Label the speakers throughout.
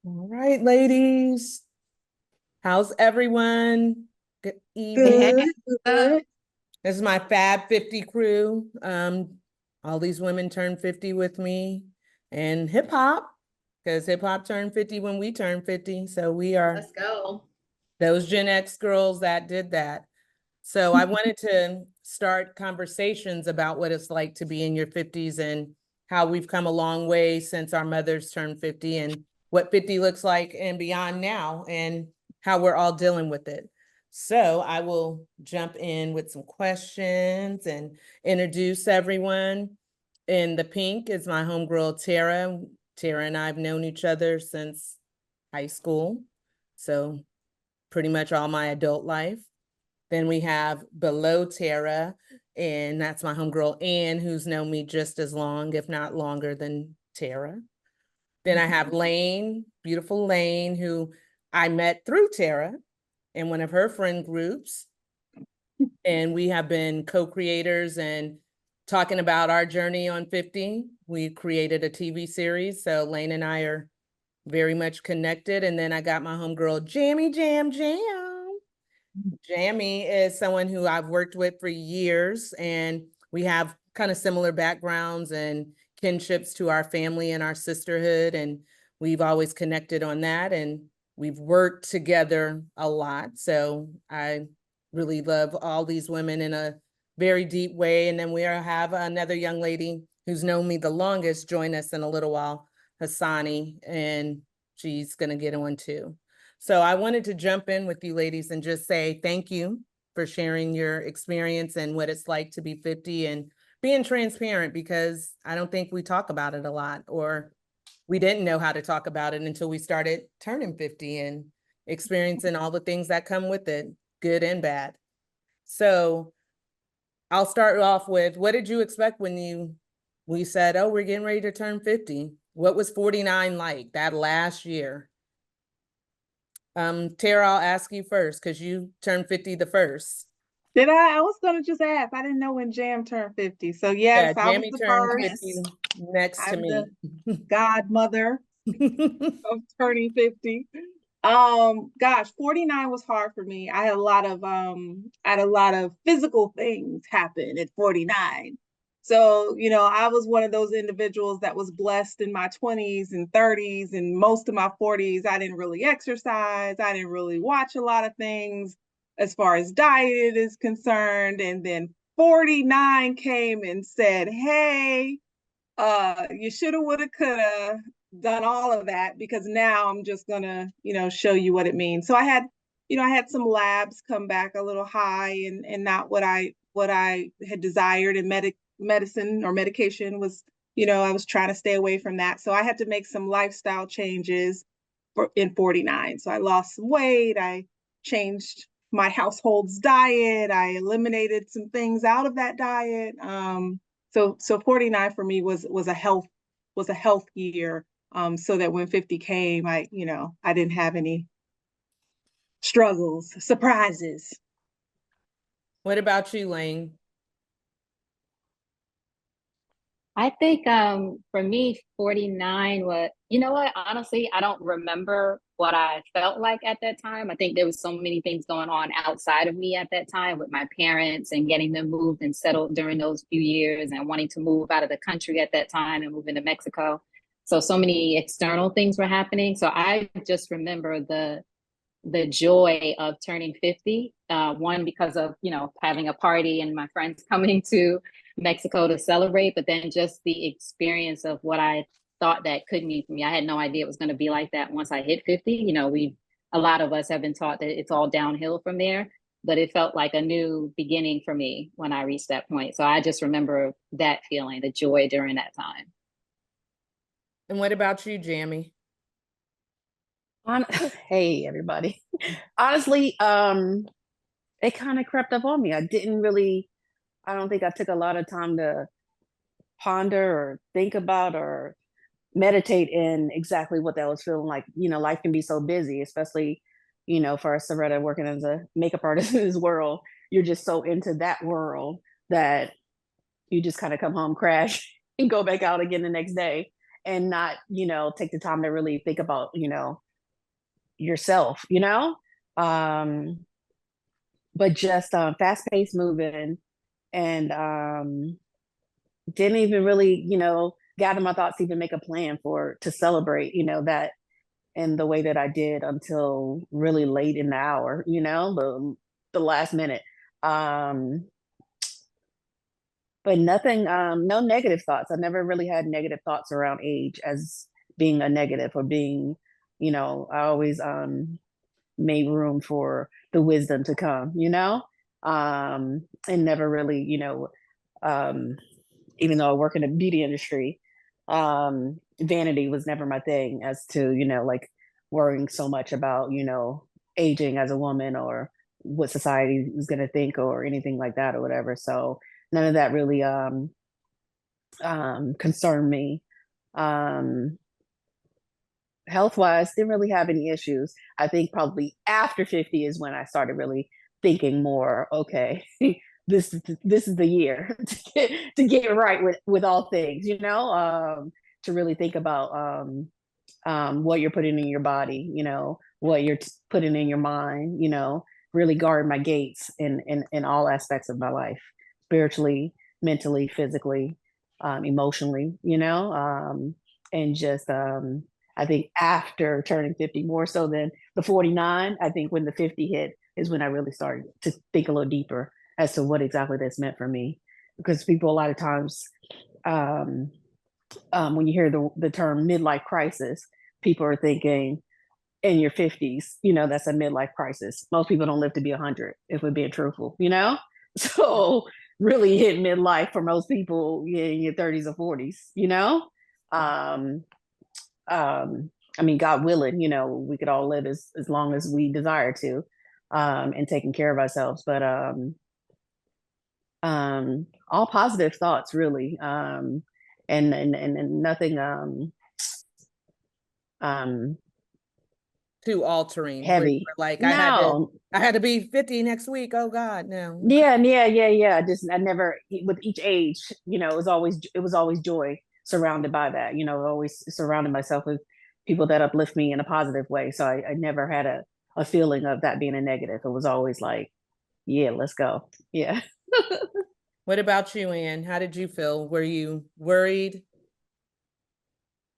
Speaker 1: All right, ladies. How's everyone? Good evening.
Speaker 2: Hey,
Speaker 3: Good,
Speaker 2: uh,
Speaker 3: good.
Speaker 1: This is my Fab 50 crew. All these women turned 50 with me and hip hop, because hip hop turned 50 when we turned 50. So we are
Speaker 2: let's go.
Speaker 1: those Gen X girls that did that. So I wanted to start conversations about what it's like to be in your 50s and how we've come a long way since our mothers turned 50 and what 50 looks like and beyond now and how we're all dealing with it. So I will jump in with some questions and introduce everyone. In the pink is my homegirl, Tara. Tara and I have known each other since high school. So pretty much all my adult life. Then we have below Tara, and that's my homegirl Ann, who's known me just as long, if not longer than Tara. Then I have Lane, beautiful Lane, who I met through Tara in one of her friend groups. And we have been co-creators and talking about our journey on 50. We created a TV series, so Lane and I are very much connected. And then I got my homegirl Jammy Jam Jam. Jamie is someone who I've worked with for years, and we have kind of similar backgrounds and kinships to our family and our sisterhood. And we've always connected on that. And we've worked together a lot. So I really love all these women in a very deep way. And then we have another young lady who's known me the longest join us in a little while, Hassani, and she's going to get on too. So I wanted to jump in with you ladies and just say thank you for sharing your experience and what it's like to be 50 and being transparent, because I don't think we talk about it a lot, or we didn't know how to talk about it until we started turning 50 and experiencing all the things that come with it, good and bad. So I'll start off with, what did you expect when we said, oh, we're getting ready to turn 50? What was 49 like that last year? Tara, I'll ask you first because you turned 50 the first.
Speaker 3: Did I? I was gonna just ask. I didn't know when Jam turned 50. So yes,
Speaker 1: Yeah,
Speaker 3: I was
Speaker 1: Jamie
Speaker 3: the
Speaker 1: turned
Speaker 3: first.
Speaker 1: 50 next to
Speaker 3: I'm the
Speaker 1: me.
Speaker 3: godmother of turning 50. Gosh, 49 was hard for me. I had a lot of physical things happen at 49. So, I was one of those individuals that was blessed in my 20s and 30s and most of my 40s. I didn't really exercise. I didn't really watch a lot of things as far as diet is concerned. And then 49 came and said, hey, you shoulda, woulda, coulda done all of that because now I'm just gonna, show you what it means. So I had some labs come back a little high and not what I had desired, and medicine or medication was, I was trying to stay away from that. So I had to make some lifestyle changes in 49. So I lost some weight, I changed my household's diet, I eliminated some things out of that diet. So 49 for me was a health year. So that when 50 came, I didn't have any struggles, surprises.
Speaker 1: What about you, Lane?
Speaker 2: I think for me, 49 was, you know what, honestly, I don't remember what I felt like at that time. I think there was so many things going on outside of me at that time with my parents and getting them moved and settled during those few years and wanting to move out of the country at that time and move into Mexico. So many external things were happening. So I just remember the joy of turning 50. One, because of, having a party and my friends coming to Mexico to celebrate, but then just the experience of what I thought that could mean for me. I had no idea it was going to be like that once I hit 50. A lot of us have been taught that it's all downhill from there, but it felt like a new beginning for me when I reached that point. So I just remember that feeling, the joy during that time.
Speaker 1: And what about you, Jamie?
Speaker 4: On Hey everybody. Honestly, it kind of crept up on me. I don't think I took a lot of time to ponder or think about or meditate in exactly what that was feeling like. Life can be so busy, especially, for us Soretta working as a makeup artist in this world. You're just so into that world that you just kind of come home, crash, and go back out again the next day. and not, take the time to really think about, yourself, but just fast paced moving, and didn't even really, gather my thoughts to even make a plan to celebrate, that in the way that I did until really late in the hour, the last minute. But nothing, no negative thoughts. I never really had negative thoughts around age as being a negative or being, I always made room for the wisdom to come, and never really, even though I work in the beauty industry, vanity was never my thing as to, like worrying so much about, aging as a woman or what society is going to think or anything like that or whatever. So none of that really concerned me. Health wise, didn't really have any issues. I think probably after 50 is when I started really thinking more, okay, this is the year to get right with all things, to really think about what you're putting in your body, what you're putting in your mind, really guard my gates in all aspects of my life, spiritually, mentally, physically, emotionally, and just I think after turning 50, more so than the 49, I think when the 50 hit is when I really started to think a little deeper as to what exactly this meant for me. Because people a lot of times, when you hear the term midlife crisis, people are thinking in your 50s, that's a midlife crisis. Most people don't live to be 100, if we're being truthful, So really hit midlife for most people in your 30s or 40s, I mean, God willing, we could all live as long as we desire to, and taking care of ourselves. But all positive thoughts, really, and nothing
Speaker 1: Too altering. Where you
Speaker 4: heavy.
Speaker 1: were like,
Speaker 4: No.
Speaker 1: I had to be 50 next week. Oh God, no.
Speaker 4: Yeah. Just I never, with each age, it was always joy surrounded by that. Always surrounded myself with people that uplift me in a positive way. So I never had a feeling of that being a negative. It was always like, yeah, let's go. Yeah.
Speaker 1: What about you, Ann? How did you feel? Were you worried?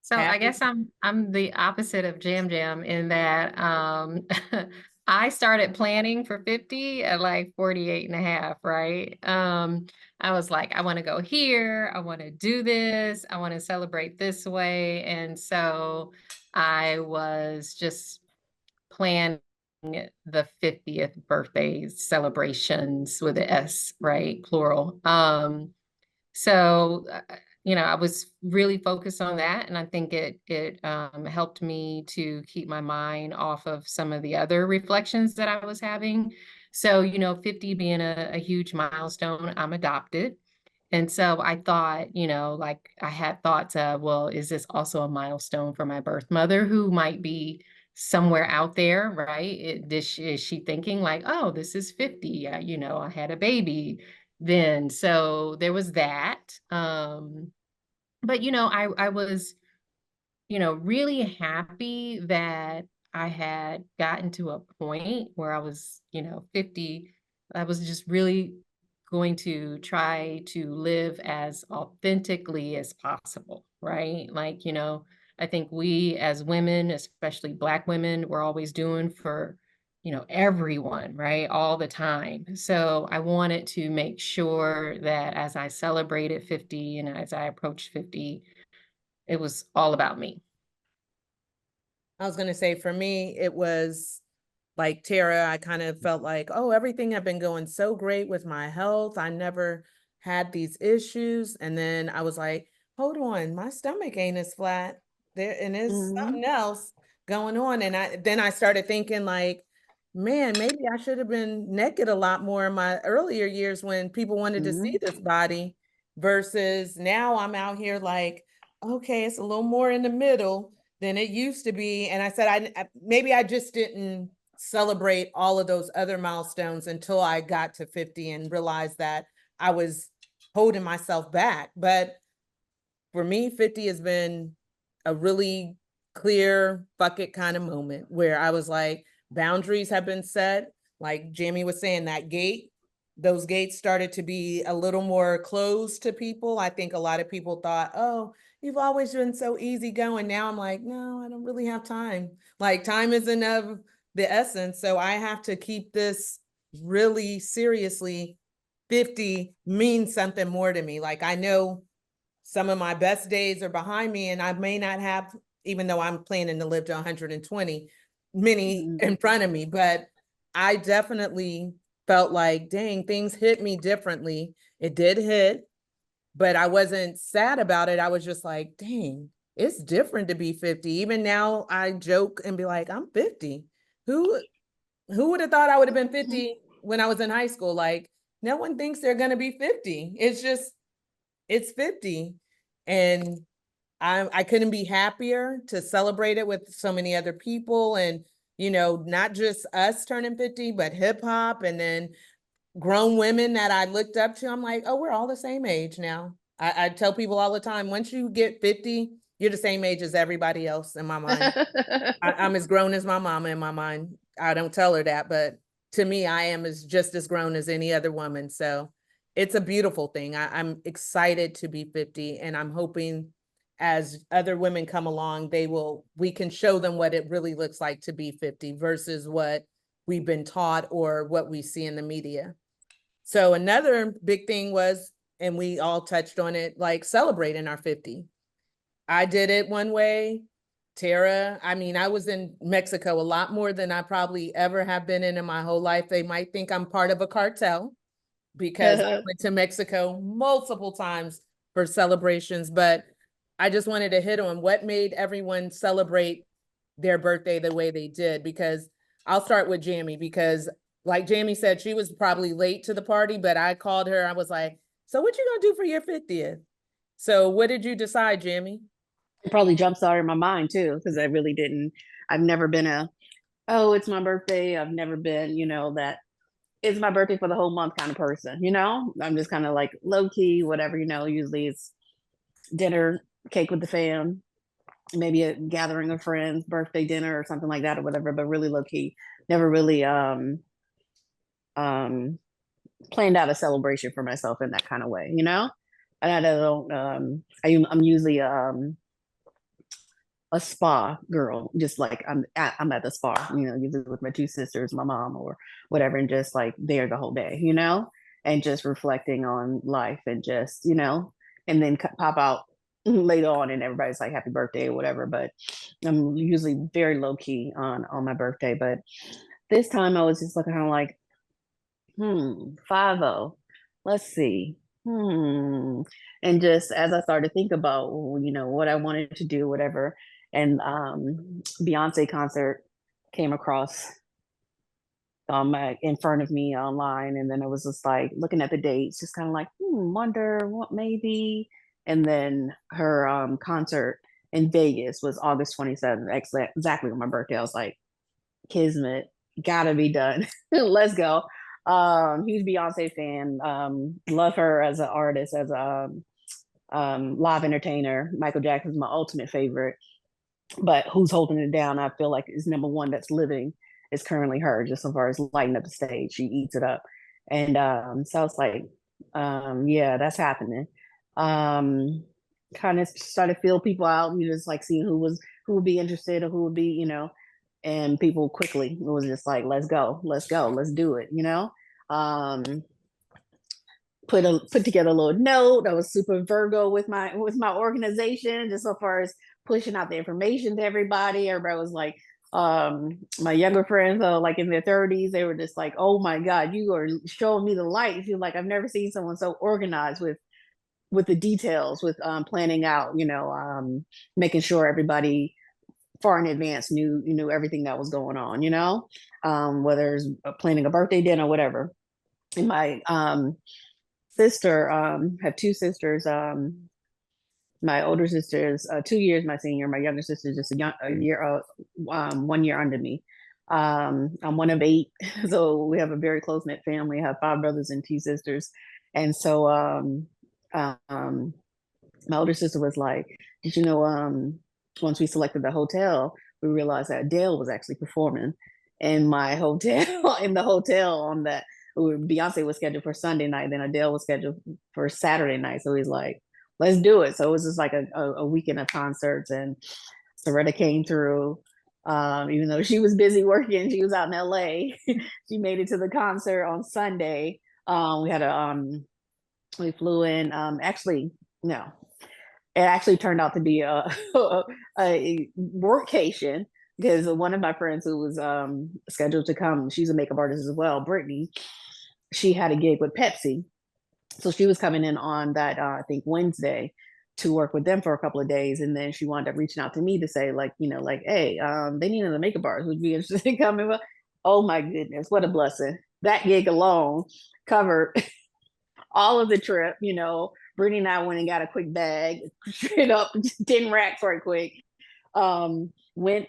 Speaker 5: So I
Speaker 1: Happy?
Speaker 5: guess I'm the opposite of Jam Jam in that I started planning for 50 at like 48 and a half, right? I was like, I want to go here, I want to do this, I want to celebrate this way. And so I was just planning the 50th birthday celebrations with an S, right? Plural. So I was really focused on that, and I think it helped me to keep my mind off of some of the other reflections that I was having. So 50 being a huge milestone, I'm adopted. And so I thought, like I had thoughts of, well, is this also a milestone for my birth mother who might be somewhere out there, right? Is she thinking like, oh, this is 50, I had a baby then. So there was that. But I was, really happy that I had gotten to a point where I was, 50. I was just really going to try to live as authentically as possible, right? Like, I think we as women, especially Black women, we're always doing for, everyone, right? All the time. So I wanted to make sure that as I celebrated 50 and as I approached 50, it was all about me.
Speaker 1: I was going to say, for me, it was like Tara, I kind of felt like, oh, everything had been going so great with my health. I never had these issues. And then I was like, hold on, my stomach ain't as flat there, and there's something else going on. And then I started thinking like, man, maybe I should have been naked a lot more in my earlier years when people wanted to see this body, versus now I'm out here like, okay, it's a little more in the middle than it used to be. And I said, maybe I just didn't celebrate all of those other milestones until I got to 50 and realized that I was holding myself back. But for me, 50 has been a really clear bucket kind of moment where I was like, boundaries have been set. Like Jamie was saying, that gate, those gates started to be a little more closed to people. I think a lot of people thought, oh, you've always been so easygoing. Now I'm like, no, I don't really have time. Like time isn't of the essence. So I have to keep this really seriously. 50 means something more to me. Like I know some of my best days are behind me and I may not have, even though I'm planning to live to 120, many in front of me, but I definitely felt like, dang, things hit me differently. It did hit, but I wasn't sad about it. I was just like, dang, it's different to be 50. Even now I joke and be like, I'm 50. Who would have thought I would have been 50 when I was in high school? Like, no one thinks they're going to be 50. It's just, it's 50. And I couldn't be happier to celebrate it with so many other people. And, you know, not just us turning 50, but hip hop and then grown women that I looked up to. I'm like, oh, we're all the same age now. I tell people all the time, once you get 50, you're the same age as everybody else in my mind. I'm as grown as my mama in my mind. I don't tell her that, but to me, I am just as grown as any other woman. So it's a beautiful thing. I'm excited to be 50, and I'm hoping as other women come along, we can show them what it really looks like to be 50 versus what we've been taught or what we see in the media. So another big thing was, and we all touched on it, like celebrating our 50. I did it one way. Tara, I mean, I was in Mexico a lot more than I probably ever have been in my whole life. They might think I'm part of a cartel because I went to Mexico multiple times for celebrations, but I just wanted to hit on what made everyone celebrate their birthday the way they did, because I'll start with Jamie, because like Jamie said, she was probably late to the party, but I called her. I was like, so what you gonna do for your 50th? So what did you decide, Jamie?
Speaker 4: It probably jumps out of my mind too, because I really didn't. I've never been oh, it's my birthday. I've never been, that it's my birthday for the whole month kind of person, I'm just kind of like low key, whatever, usually it's dinner, cake with the fam, maybe a gathering of friends, birthday dinner or something like that or whatever, but really low key. Never really planned out a celebration for myself in that kind of way, And I don't I'm usually a spa girl, just like I'm at the spa, usually with my two sisters, my mom or whatever, and just like there the whole day, and just reflecting on life and just, and then pop out later on and everybody's like happy birthday or whatever. But I'm usually very low key on my birthday. But this time I was just looking kind of like, 50, let's see. And just as I started to think about, what I wanted to do, whatever, and Beyonce concert came across in front of me online, and then I was just like looking at the dates, just kind of like, wonder what maybe. And then her concert in Vegas was August 27th, exactly on my birthday. I was like, kismet, gotta be done. Let's go. Huge Beyonce fan. Love her as an artist, as a live entertainer. Michael Jackson's my ultimate favorite. But who's holding it down, I feel like, is number one that's living is currently her, just so far as lighting up the stage. She eats it up. And so I was like, yeah, that's happening. Kind of started to feel people out, just like seeing who would be interested or who would be, and people quickly, it was just like, let's go, let's do it, put together a little note. I was super Virgo with my organization, just so far as pushing out the information to everybody. Everybody was like, my younger friends, like in their 30s, they were just like, oh my God, you are showing me the light. Feel like I've never seen someone so organized with the details, with planning out, making sure everybody far in advance knew everything that was going on, whether it's planning a birthday dinner or whatever. And my sister, have two sisters. My older sister is 2 years my senior. My younger sister is just a year, 1 year under me. I'm one of 8, so we have a very close knit family. I have 5 brothers and 2 sisters, and so my older sister was like, "Did you know once we selected the hotel, we realized that Adele was actually performing in my hotel, in the hotel on that. Beyonce was scheduled for Sunday night, then Adele was scheduled for Saturday night. So he's like, let's do it. So it was just like a weekend of concerts, and Soretta came through. Even though she was busy working, she was out in LA. She made it to the concert on Sunday. We had we flew in, actually, no, it actually turned out to be a workcation, because one of my friends who was scheduled to come, she's a makeup artist as well, Brittany, she had a gig with Pepsi. So she was coming in on that, I think Wednesday, to work with them for a couple of days. And then she wound up reaching out to me to say, like, like, hey, they need another makeup artist who'd be interested in coming. Oh my goodness, what a blessing. That gig alone covered all of the trip. Brittany and I went and got a quick bag, straight up 10 racks right quick. Went,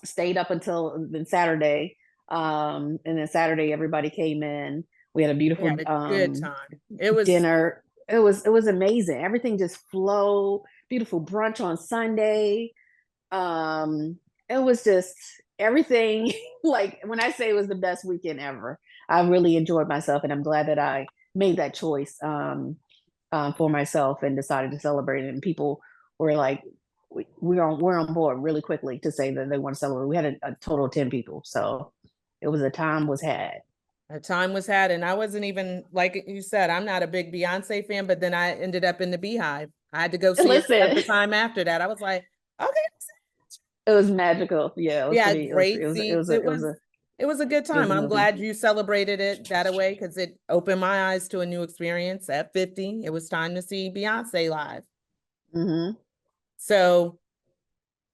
Speaker 4: stayed up until then Saturday. And then Saturday, everybody came in. We had a
Speaker 1: We
Speaker 4: beautiful
Speaker 1: had a good time. It was
Speaker 4: dinner. It was amazing. Everything just flowed. Beautiful brunch on Sunday. It was just everything. Like, when I say it was the best weekend ever, I really enjoyed myself, and I'm glad that I made that choice for myself and decided to celebrate it. And people were like, we're on board really quickly to say that they want to celebrate. We had a total of 10 people, so it was a time was had.
Speaker 1: a time was had, and I wasn't even, like you said, I'm not a big Beyonce fan, but then I ended up in the Beehive. I had to go see it at the
Speaker 4: Listen,
Speaker 1: time after that. I was like, okay,
Speaker 4: it was magical. Yeah, it was
Speaker 1: yeah,
Speaker 4: pretty.
Speaker 1: great seats. It was a good
Speaker 4: it was
Speaker 1: time.
Speaker 4: a
Speaker 1: I'm
Speaker 4: movie.
Speaker 1: glad you celebrated it that way, because it opened my eyes to a new experience. At 50, it was time to see Beyonce live.
Speaker 4: hmm
Speaker 1: So,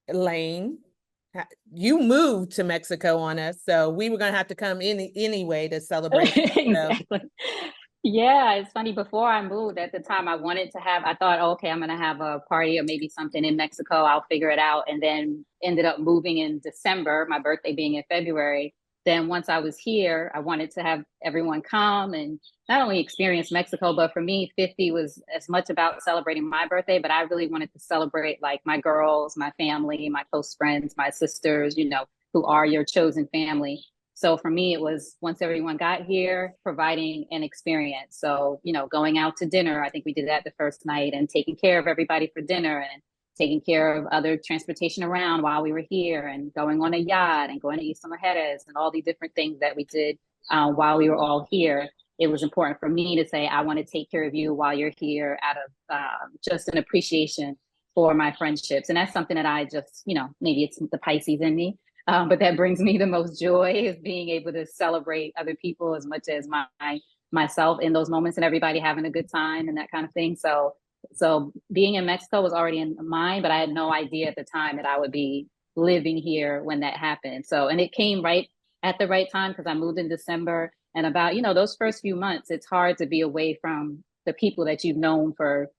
Speaker 1: Elaine, you moved to Mexico on us, so we were gonna have to come in anyway to celebrate. So,
Speaker 2: Exactly. Yeah, it's funny. Before I moved, at the time, I thought, okay, I'm gonna have a party or maybe something in Mexico. I'll figure it out. And then ended up moving in December, my birthday being in February. Then once I was here, I wanted to have everyone come and not only experience Mexico, but for me, 50 was as much about celebrating my birthday, but I really wanted to celebrate like my girls, my family, my close friends, my sisters, who are your chosen family. So for me, it was once everyone got here, providing an experience. So, going out to dinner, I think we did that the first night, and taking care of everybody for dinner, and taking care of other transportation around while we were here, and going on a yacht and going to Isla Mujeres and all the different things that we did while we were all here. It was important for me to say, I want to take care of you while you're here, out of just an appreciation for my friendships. And that's something that I just, maybe it's the Pisces in me. But that brings me the most joy, is being able to celebrate other people as much as myself in those moments, and everybody having a good time and that kind of thing. So being in Mexico was already in mind, but I had no idea at the time that I would be living here when that happened. So, and it came right at the right time, because I moved in December, and about, those first few months, it's hard to be away from the people that you've known for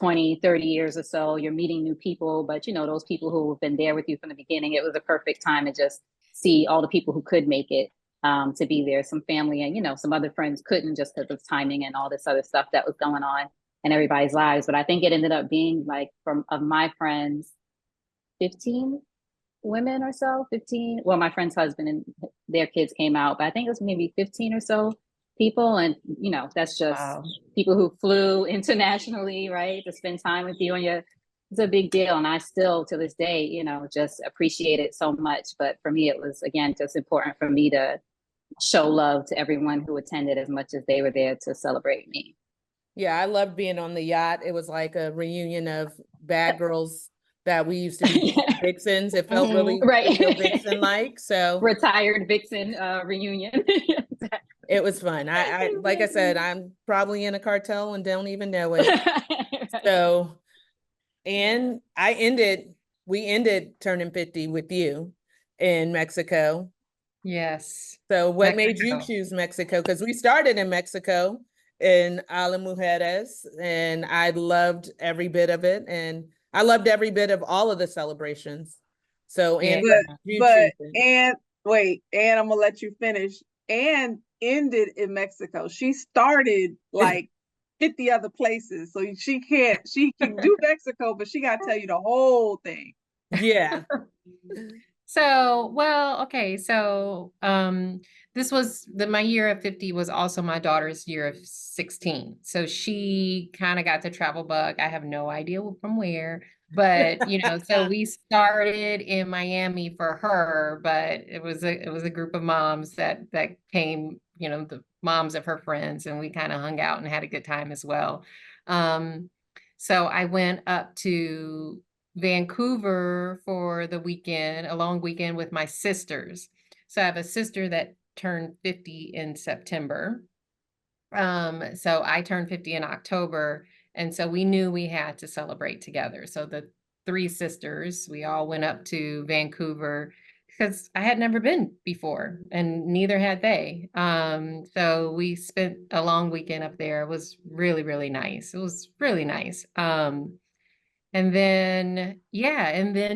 Speaker 2: 20, 30 years or so. You're meeting new people, but those people who have been there with you from the beginning, it was a perfect time to just see all the people who could make it, to be there. Some family and, some other friends couldn't, just because of timing and all this other stuff that was going on in everybody's lives. But I think it ended up being like, of my friends, 15 women or so, 15. Well, my friend's husband and their kids came out, but I think it was maybe 15 or so people. And that's just people who flew internationally, right, to spend time with you, and it's a big deal. And I still, to this day, just appreciate it so much. But for me, it was, again, just important for me to show love to everyone who attended, as much as they were there to celebrate me.
Speaker 1: yeah, I loved being on the yacht. It was like a reunion of bad girls that we used to be vixens. It felt really
Speaker 2: right,
Speaker 1: vixen-like. So
Speaker 2: retired vixen reunion.
Speaker 1: it was fun. I like I said, I'm probably in a cartel and don't even know it. So, and we ended turning 50 with you in Mexico.
Speaker 5: Yes.
Speaker 1: So what made you
Speaker 5: Mexico.
Speaker 1: choose Mexico? Because we started in Mexico in Isla Mujeres, and I loved every bit of it. And I loved every bit of all of the celebrations. So, and
Speaker 3: and wait, and I'm gonna let you finish. And ended in Mexico. She started like 50 other places. So she can do Mexico, but she got to tell you the whole thing.
Speaker 1: Yeah.
Speaker 5: So, well, okay. So, this was my year of 50 was also my daughter's year of 16. So she kind of got the travel bug. I have no idea from where, but so we started in Miami for her, but it was a group of moms that came, the moms of her friends, and we kind of hung out and had a good time as well. So I went up to Vancouver for the weekend, a long weekend with my sisters. So I have a sister that turned 50 in September. So I turned 50 in October, and so we knew we had to celebrate together. So the three sisters, we all went up to Vancouver because I had never been before, and neither had they. So we spent a long weekend up there. It was really, really nice. It was really nice. And then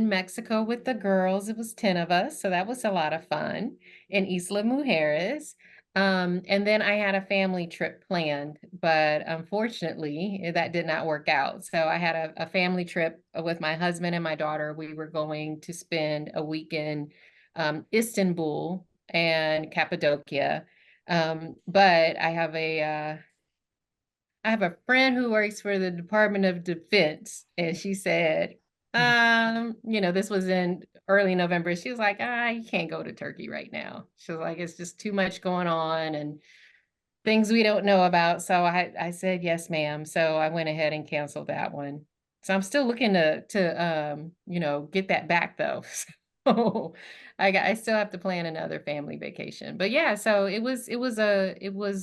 Speaker 5: Mexico with the girls. It was 10 of us, so that was a lot of fun in Isla Mujeres. And then I had a family trip planned, but unfortunately, that did not work out. So I had a family trip with my husband and my daughter. We were going to spend a week in Istanbul and Cappadocia. But I have a friend who works for the Department of Defense, and she said, this was in early November. She was like, you can't go to Turkey right now. She was like, it's just too much going on and things we don't know about. So I said, yes, ma'am. So I went ahead and canceled that one. So I'm still looking to get that back though. So I still have to plan another family vacation. But yeah, so it was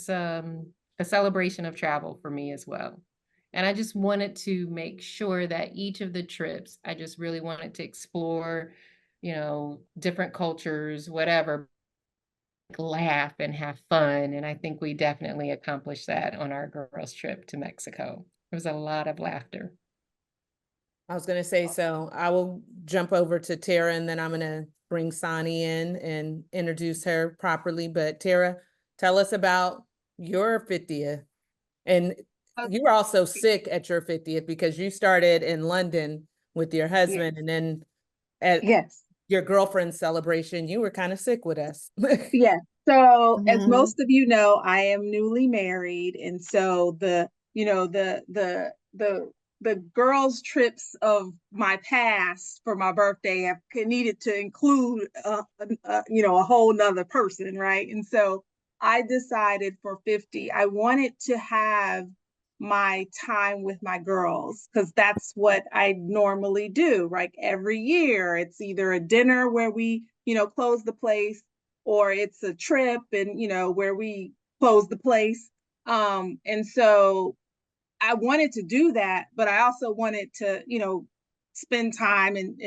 Speaker 5: a celebration of travel for me as well. And I just wanted to make sure that each of the trips, I just really wanted to explore, different cultures, whatever, laugh and have fun. And I think we definitely accomplished that on our girls' trip to Mexico. There was a lot of laughter.
Speaker 1: I was going to say, so I will jump over to Tara, and then I'm going to bring Sani in and introduce her properly. But Tara, tell us about your 50th. And you were also sick at your 50th because you started in London with your husband, and then at
Speaker 3: Yes.
Speaker 1: your girlfriend's celebration, you were kind of sick with us.
Speaker 3: Yeah. So as
Speaker 4: Mhm.
Speaker 3: most of you know, I am newly married. And so the girls' trips of my past for my birthday have needed to include a whole nother person, right? And so I decided for 50, I wanted to have my time with my girls because that's what I normally do, right? Every year it's either a dinner where we, close the place, or it's a trip and, where we close the place. And so I wanted to do that, but I also wanted to, spend time and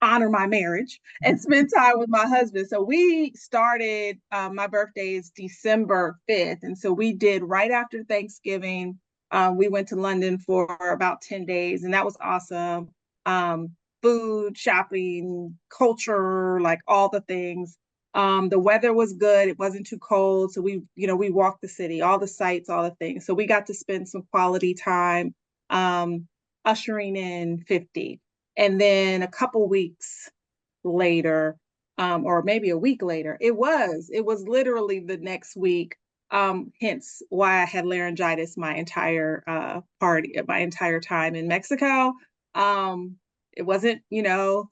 Speaker 3: honor my marriage and spend time with my husband. So we started, my birthday is December 5th. And so we did right after Thanksgiving. We went to London for about 10 days, and that was awesome. Food, shopping, culture, like all the things. The weather was good. It wasn't too cold. So we walked the city, all the sights, all the things. So we got to spend some quality time ushering in 50. And then a couple weeks later, or maybe a week later, it was literally the next week. Hence why I had laryngitis my entire my entire time in Mexico. It wasn't,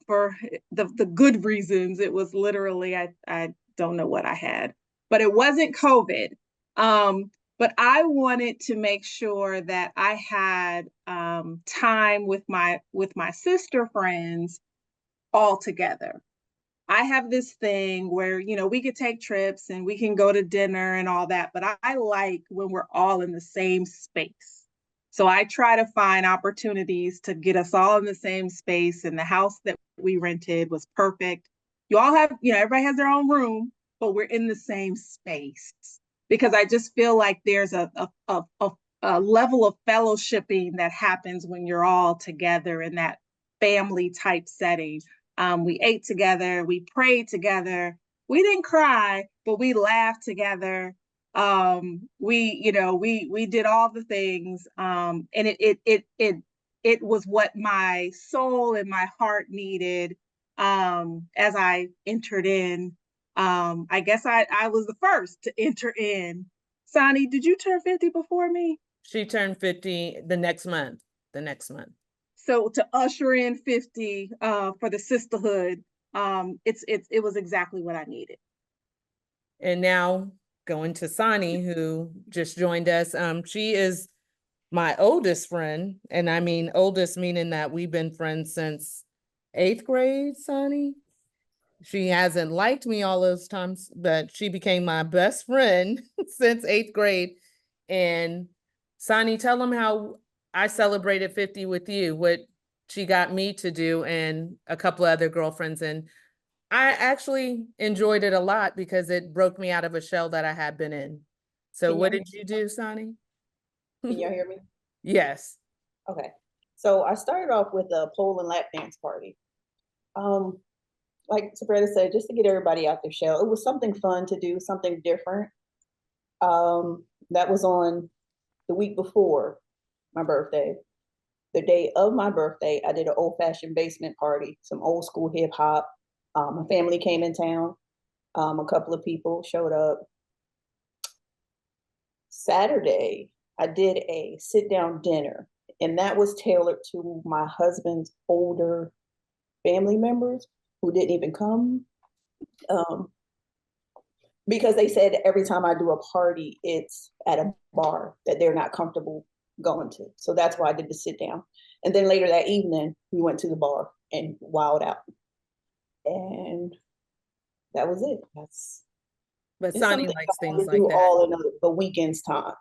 Speaker 3: for the good reasons. It was literally, I don't know what I had, but it wasn't COVID. But I wanted to make sure that I had time with my sister friends all together. I have this thing where, we could take trips and we can go to dinner and all that, but I like when we're all in the same space. So I try to find opportunities to get us all in the same space, and the house that we rented was perfect. You all have, everybody has their own room, but we're in the same space because I just feel like there's a level of fellowshipping that happens when you're all together in that family type setting. We ate together, we prayed together. We didn't cry, but we laughed together. We did all the things. And it was what my soul and my heart needed as I entered in. I guess I was the first to enter in. Sonny, did you turn 50 before me?
Speaker 1: She turned 50 the next month.
Speaker 3: So to usher in 50 for the sisterhood, it was exactly what I needed.
Speaker 1: And now going to Sani, who just joined us. She is my oldest friend. And I mean oldest meaning that we've been friends since 8th grade, Sani. She hasn't liked me all those times, but she became my best friend since 8th grade. And Sani, tell them how I celebrated 50 with you, what she got me to do and a couple of other girlfriends. And I actually enjoyed it a lot because it broke me out of a shell that I had been in. So
Speaker 6: Can
Speaker 1: what
Speaker 6: y'all
Speaker 1: did you do, Sani?
Speaker 6: Can y'all hear me?
Speaker 1: Yes.
Speaker 6: Okay. So I started off with a pole and lap dance party. Like Sabrina said, just to get everybody out their shell. It was something fun to do, something different. That was on the week before my birthday. The day of my birthday, I did an old-fashioned basement party, some old school hip hop. My family came in town. A couple of people showed up. Saturday, I did a sit-down dinner, and that was tailored to my husband's older family members who didn't even come. Because they said every time I do a party, it's at a bar that they're not comfortable going to. So that's why I did the sit down. And then later that evening, we went to the bar and wilded out. And that was it.
Speaker 1: But
Speaker 6: It's
Speaker 1: Sani
Speaker 6: something
Speaker 1: likes
Speaker 6: I
Speaker 1: things
Speaker 6: would
Speaker 1: like
Speaker 6: do
Speaker 1: that.
Speaker 6: all in a weekend's time.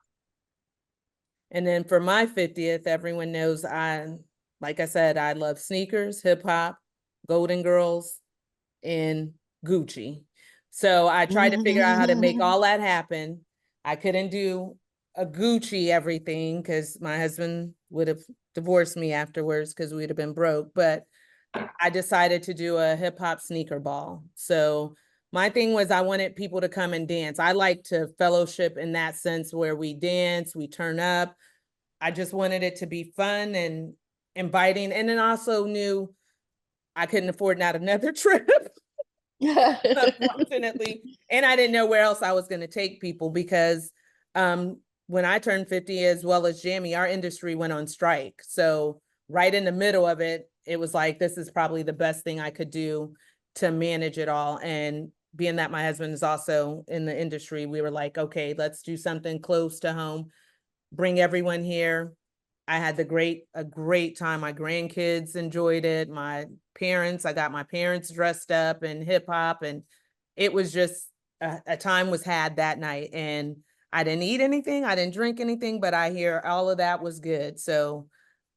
Speaker 1: And then for my 50th, everyone knows like I said, I love sneakers, hip hop, Golden Girls, and Gucci. So I tried to figure out how to make all that happen. I couldn't do a Gucci everything because my husband would have divorced me afterwards because we'd have been broke. But I decided to do a hip hop sneaker ball. So my thing was I wanted people to come and dance. I like to fellowship in that sense where we dance, we turn up. I just wanted it to be fun and inviting. And then also knew I couldn't afford not another trip, unfortunately. And I didn't know where else I was going to take people because when I turned 50, as well as Jamie, our industry went on strike. So right in the middle of it, it was like, this is probably the best thing I could do to manage it all. And being that my husband is also in the industry, we were like, okay, let's do something close to home, bring everyone here. I had a great time. My grandkids enjoyed it. My parents, I got my parents dressed up in hip hop, and it was just a time was had that night. And I didn't eat anything, I didn't drink anything, but I hear all of that was good. So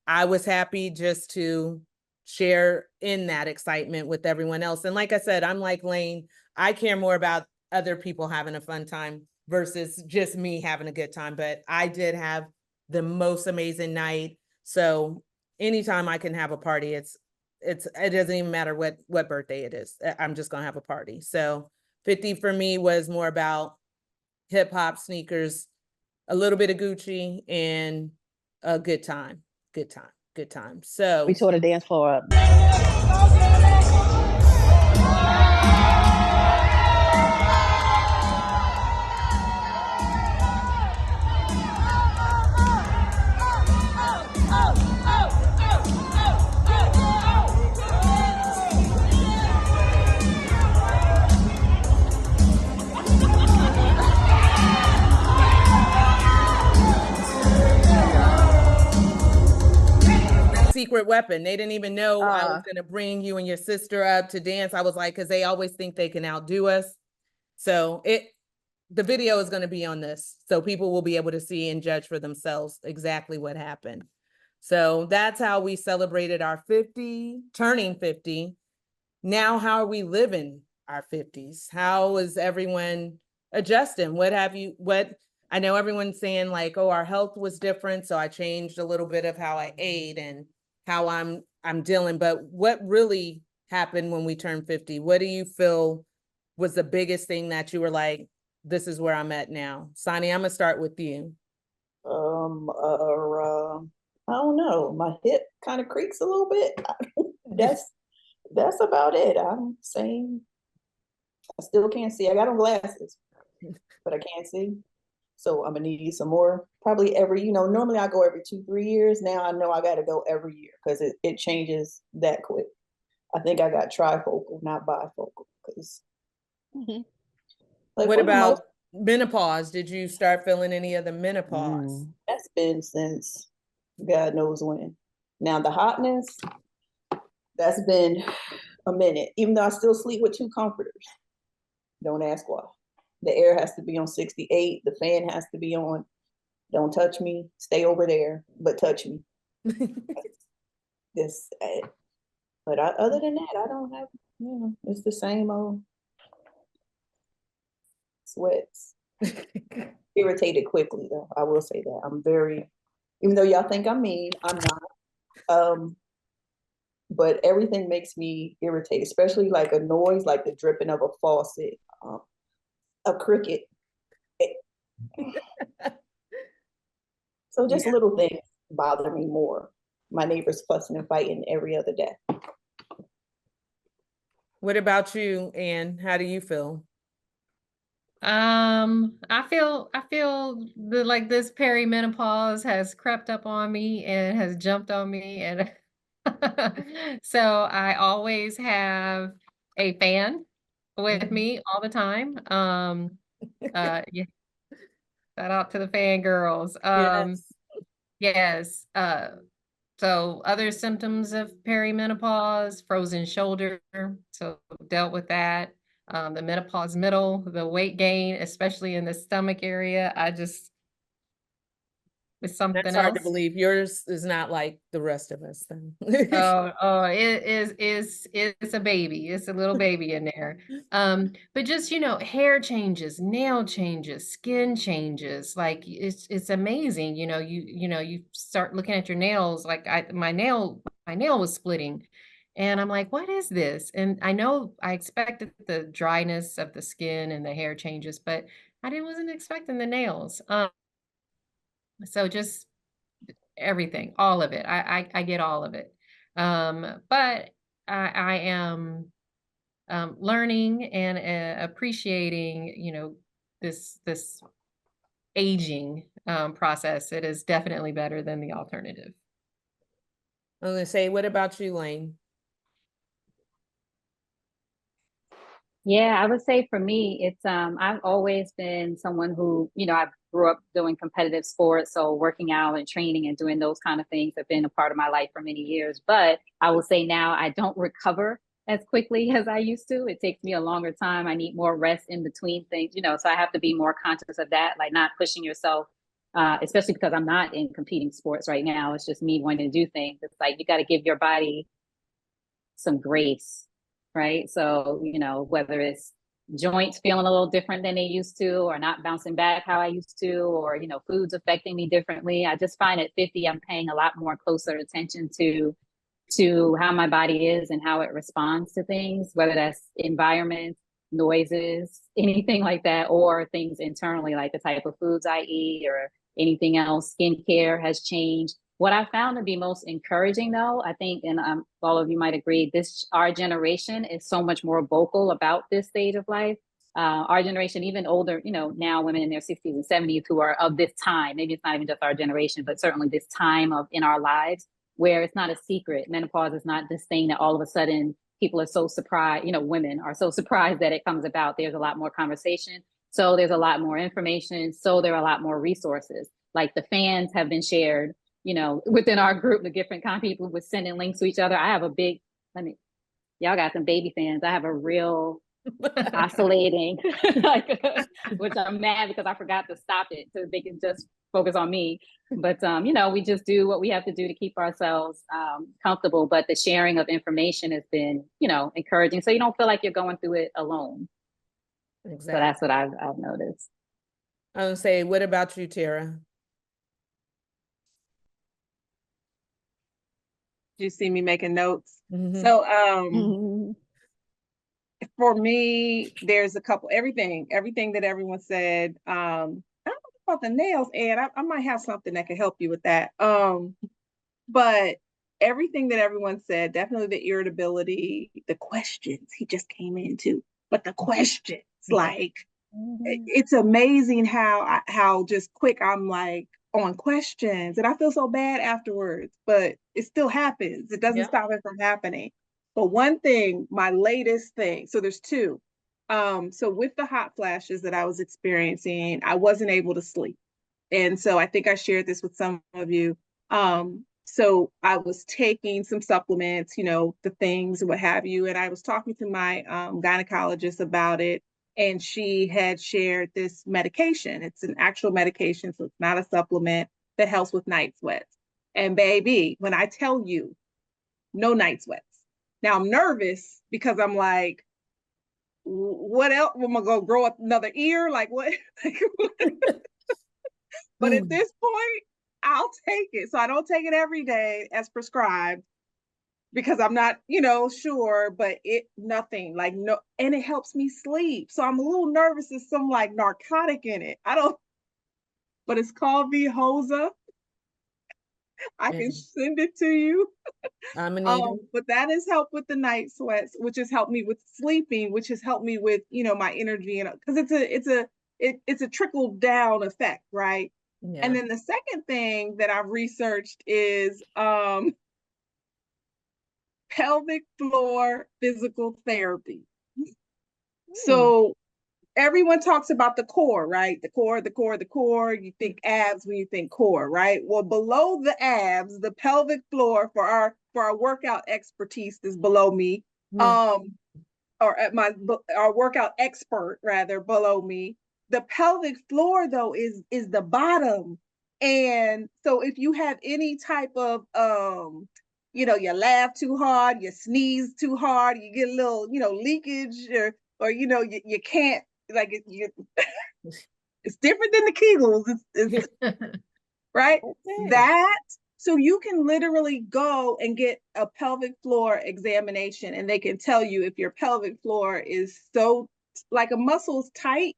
Speaker 1: I was happy just to share in that excitement with everyone else. And like I said, I'm like Lane, I care more about other people having a fun time versus just me having a good time. But I did have the most amazing night. So anytime I can have a party, it doesn't even matter what birthday it is. I'm just gonna have a party. So 50 for me was more about hip hop, sneakers, a little bit of Gucci, and a good time. So
Speaker 4: We tore the dance floor up.
Speaker 1: secret weapon. They didn't even know I was
Speaker 4: Uh.
Speaker 1: gonna bring you and your sister up to dance. I was like, because they always think they can outdo us. So the video is going to be on this, so people will be able to see and judge for themselves exactly what happened. So that's how we celebrated our turning 50. Now, how are we living our 50s? How is everyone adjusting? I know everyone's saying like, oh, our health was different, so I changed a little bit of how I ate and how I'm dealing. But what really happened when we turned 50? What do you feel was the biggest thing that you were like, this is where I'm at now? Sonny, I'm gonna start with you.
Speaker 6: I don't know. My hip kind of creaks a little bit. That's about it. I'm saying I still can't see. I got on glasses, but I can't see. So I'm gonna need some more. Probably normally I go every 2-3 years. Now I know I gotta go every year because it changes that quick. I think I got trifocal, not bifocal. Because
Speaker 4: Mhm.
Speaker 1: What about menopause? Did you start feeling any of the menopause?
Speaker 6: that's been since God knows when. Now the hotness, that's been a minute. Even though I still sleep with 2 comforters. Don't ask why. The air has to be on 68. The fan has to be on. Don't touch me. Stay over there, but touch me. Other than that, I don't have. It's the same old sweats. Irritated quickly though. I will say that I'm very. Even though y'all think I'm mean, I'm not. But everything makes me irritated, especially like a noise, like the dripping of a faucet, a cricket. So just little things bother me more. My neighbors fussing and fighting every other day.
Speaker 1: What about you, Anne? How do you feel?
Speaker 5: I feel like this perimenopause has crept up on me and has jumped on me, and so I always have a fan with me all the time. Yeah, shout out to the fangirls.
Speaker 1: Yes.
Speaker 5: Yes. So other symptoms of perimenopause, frozen shoulder, so dealt with that. The menopause middle, the weight gain, especially in the stomach area, it's something
Speaker 1: That's hard to
Speaker 5: else.
Speaker 1: believe. Yours is not like the rest of us then.
Speaker 5: It it's a baby. It's a little baby in there. But just, hair changes, nail changes, skin changes. Like it's amazing. You start looking at your nails, like my nail was splitting. And I'm like, what is this? And I know I expected the dryness of the skin and the hair changes, but wasn't expecting the nails. So just everything, all of it. I get all of it. But I am learning and appreciating, this aging process. It is definitely better than the alternative.
Speaker 1: I'm gonna say, what about you, Lane?
Speaker 2: Yeah, I would say for me, it's I've always been someone who, I grew up doing competitive sports, so working out and training and doing those kind of things have been a part of my life for many years. But I will say now I don't recover as quickly as I used to. It takes me a longer time. I need more rest in between things, so I have to be more conscious of that, like not pushing yourself, especially because I'm not in competing sports right now. It's just me wanting to do things. It's like you got to give your body some grace, right? So, whether it's joints feeling a little different than they used to, or not bouncing back how I used to, or, foods affecting me differently. I just find at 50, I'm paying a lot more closer attention to how my body is and how it responds to things, whether that's environment, noises, anything like that, or things internally, like the type of foods I eat or anything else. Skincare has changed. What I found to be most encouraging, though, I think, and all of you might agree, our generation is so much more vocal about this stage of life. Our generation, even older, now women in their 60s and 70s who are of this time, maybe it's not even just our generation, but certainly this time in our lives, where it's not a secret. Menopause is not this thing that all of a sudden people are so surprised, women are so surprised that it comes about. There's a lot more conversation. So there's a lot more information. So there are a lot more resources. Like the fans have been shared, within our group, the different kind of people with sending links to each other. I have y'all got some baby fans. I have a real oscillating, which I'm mad because I forgot to stop it so they can just focus on me. But we just do what we have to do to keep ourselves comfortable. But the sharing of information has been, encouraging. So you don't feel like you're going through it alone.
Speaker 1: Exactly.
Speaker 2: So that's what I've noticed.
Speaker 1: I would say, what about you, Tara?
Speaker 3: You see me making notes.
Speaker 1: Mhm.
Speaker 3: So For me, there's a couple, everything that everyone said. I don't know about the nails, and I might have something that can help you with that. But everything that everyone said, definitely the irritability, the questions, he just came in too, but the questions, like, it's amazing how just quick I'm like on questions, and I feel so bad afterwards, but it still happens. It doesn't
Speaker 1: Yeah.
Speaker 3: stop it from happening. But one thing, my latest thing, so there's two. So with the hot flashes that I was experiencing, I wasn't able to sleep. And so I think I shared this with some of you. So I was taking some supplements, the things, what have you, and I was talking to my gynecologist about it, and she had shared this medication. It's an actual medication, so it's not a supplement, that helps with night sweats. And baby, when I tell you, no night sweats. Now I'm nervous because I'm like, what else? Am I gonna grow up another ear? Like what? But at this point, I'll take it. So I don't take it every day as prescribed because I'm not, sure, but nothing like no, and it helps me sleep. So I'm a little nervous. There's some like narcotic in it. But it's called Vihosa. I can send it to you.
Speaker 1: I'm gonna need it.
Speaker 3: But that has helped with the night sweats, which has helped me with sleeping, which has helped me with, my energy, and because it's a trickle down effect, right?
Speaker 1: Yeah.
Speaker 3: And then the second thing that I've researched is pelvic floor physical therapy. So everyone talks about the core, right? The core. You think abs when you think core, right? Well, below the abs, the pelvic floor for our workout expertise is below me. Or at our workout expert rather below me. The pelvic floor though is the bottom. And so if you have any type of you laugh too hard, you sneeze too hard, you get a little, leakage, or you can't, like it's different than the Kegels. It's right. That, so you can literally go and get a pelvic floor examination, and they can tell you if your pelvic floor is so, like, a muscle's tight.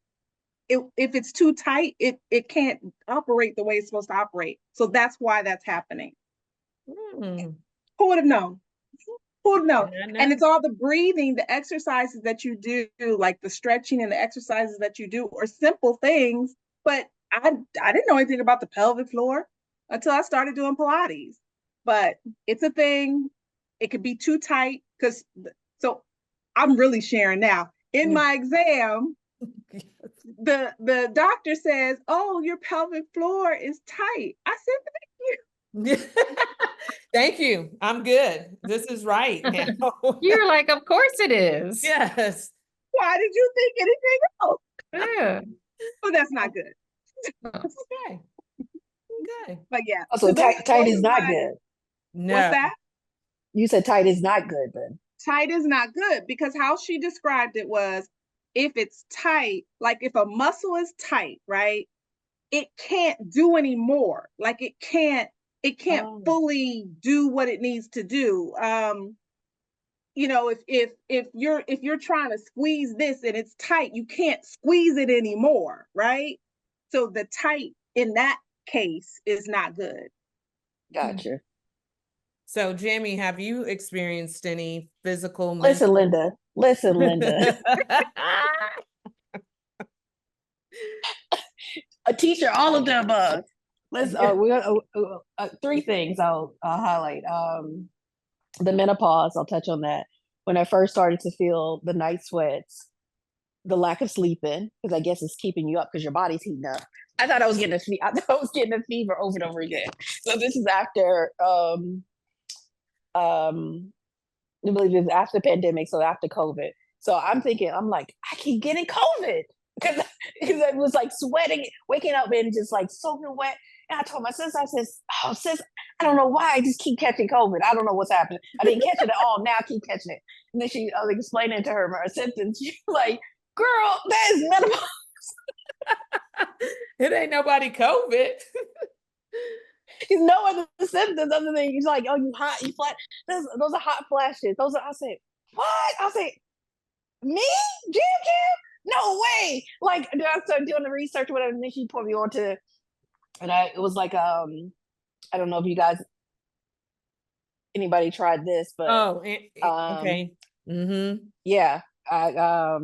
Speaker 3: If it's too tight, it can't operate the way it's supposed to operate. So that's why that's happening. Who would have known? Who would know? And it's all the breathing, the exercises that you do, like the stretching and the exercises that you do, or simple things. But I didn't know anything about the pelvic floor until I started doing Pilates. But it's a thing. It could be too tight so I'm really sharing now. In my exam, the doctor says, "Oh, your pelvic floor is tight." I said, "Thank you."
Speaker 1: Thank you. I'm good. This is right now.
Speaker 5: You're like, of course it is.
Speaker 1: Yes.
Speaker 3: Why did you think anything else?
Speaker 5: Yeah.
Speaker 3: Well, that's not good.
Speaker 1: Okay. Okay.
Speaker 3: But yeah.
Speaker 4: So tight is not good.
Speaker 1: No.
Speaker 3: What's that?
Speaker 4: You said tight is not good then.
Speaker 3: Tight is not good, because how she described it was, if it's tight, like if a muscle is tight, right? It can't do any more. Like it can't fully do what it needs to do. If you're trying to squeeze this and it's tight, you can't squeeze it anymore, right? So the tight in that case is not good.
Speaker 4: Gotcha.
Speaker 1: So, Jamie, have you experienced any physical?
Speaker 4: Listen, Linda. A teacher, all of the above. Let's three things I'll highlight. The menopause, I'll touch on that. When I first started to feel the night sweats, the lack of sleeping, because I guess it's keeping you up because your body's heating up. I thought I was getting a fever over and over again. So this is after I believe it was after the pandemic, so after COVID. So I'm like, I keep getting COVID because I was like sweating, waking up and just like soaking wet. And I told my sister, I said, "Oh, sis, I don't know why I just keep catching COVID. I don't know what's happening. I didn't catch it at all. Now I keep catching it." And then I was explaining to her my symptoms. She's like, "Girl, that is menopause."
Speaker 1: It ain't nobody COVID.
Speaker 4: There's no other symptoms other than you're like, "Oh, you hot, you flat." Those are hot flashes. I said, "What?" I said, Me? Jam Jam? No way. Like I started doing the research, whatever, and then she put me on to, and it was like, I don't know if you guys, anybody tried this, but
Speaker 1: Oh,
Speaker 4: um,
Speaker 1: okay. Mm-hmm.
Speaker 4: yeah, I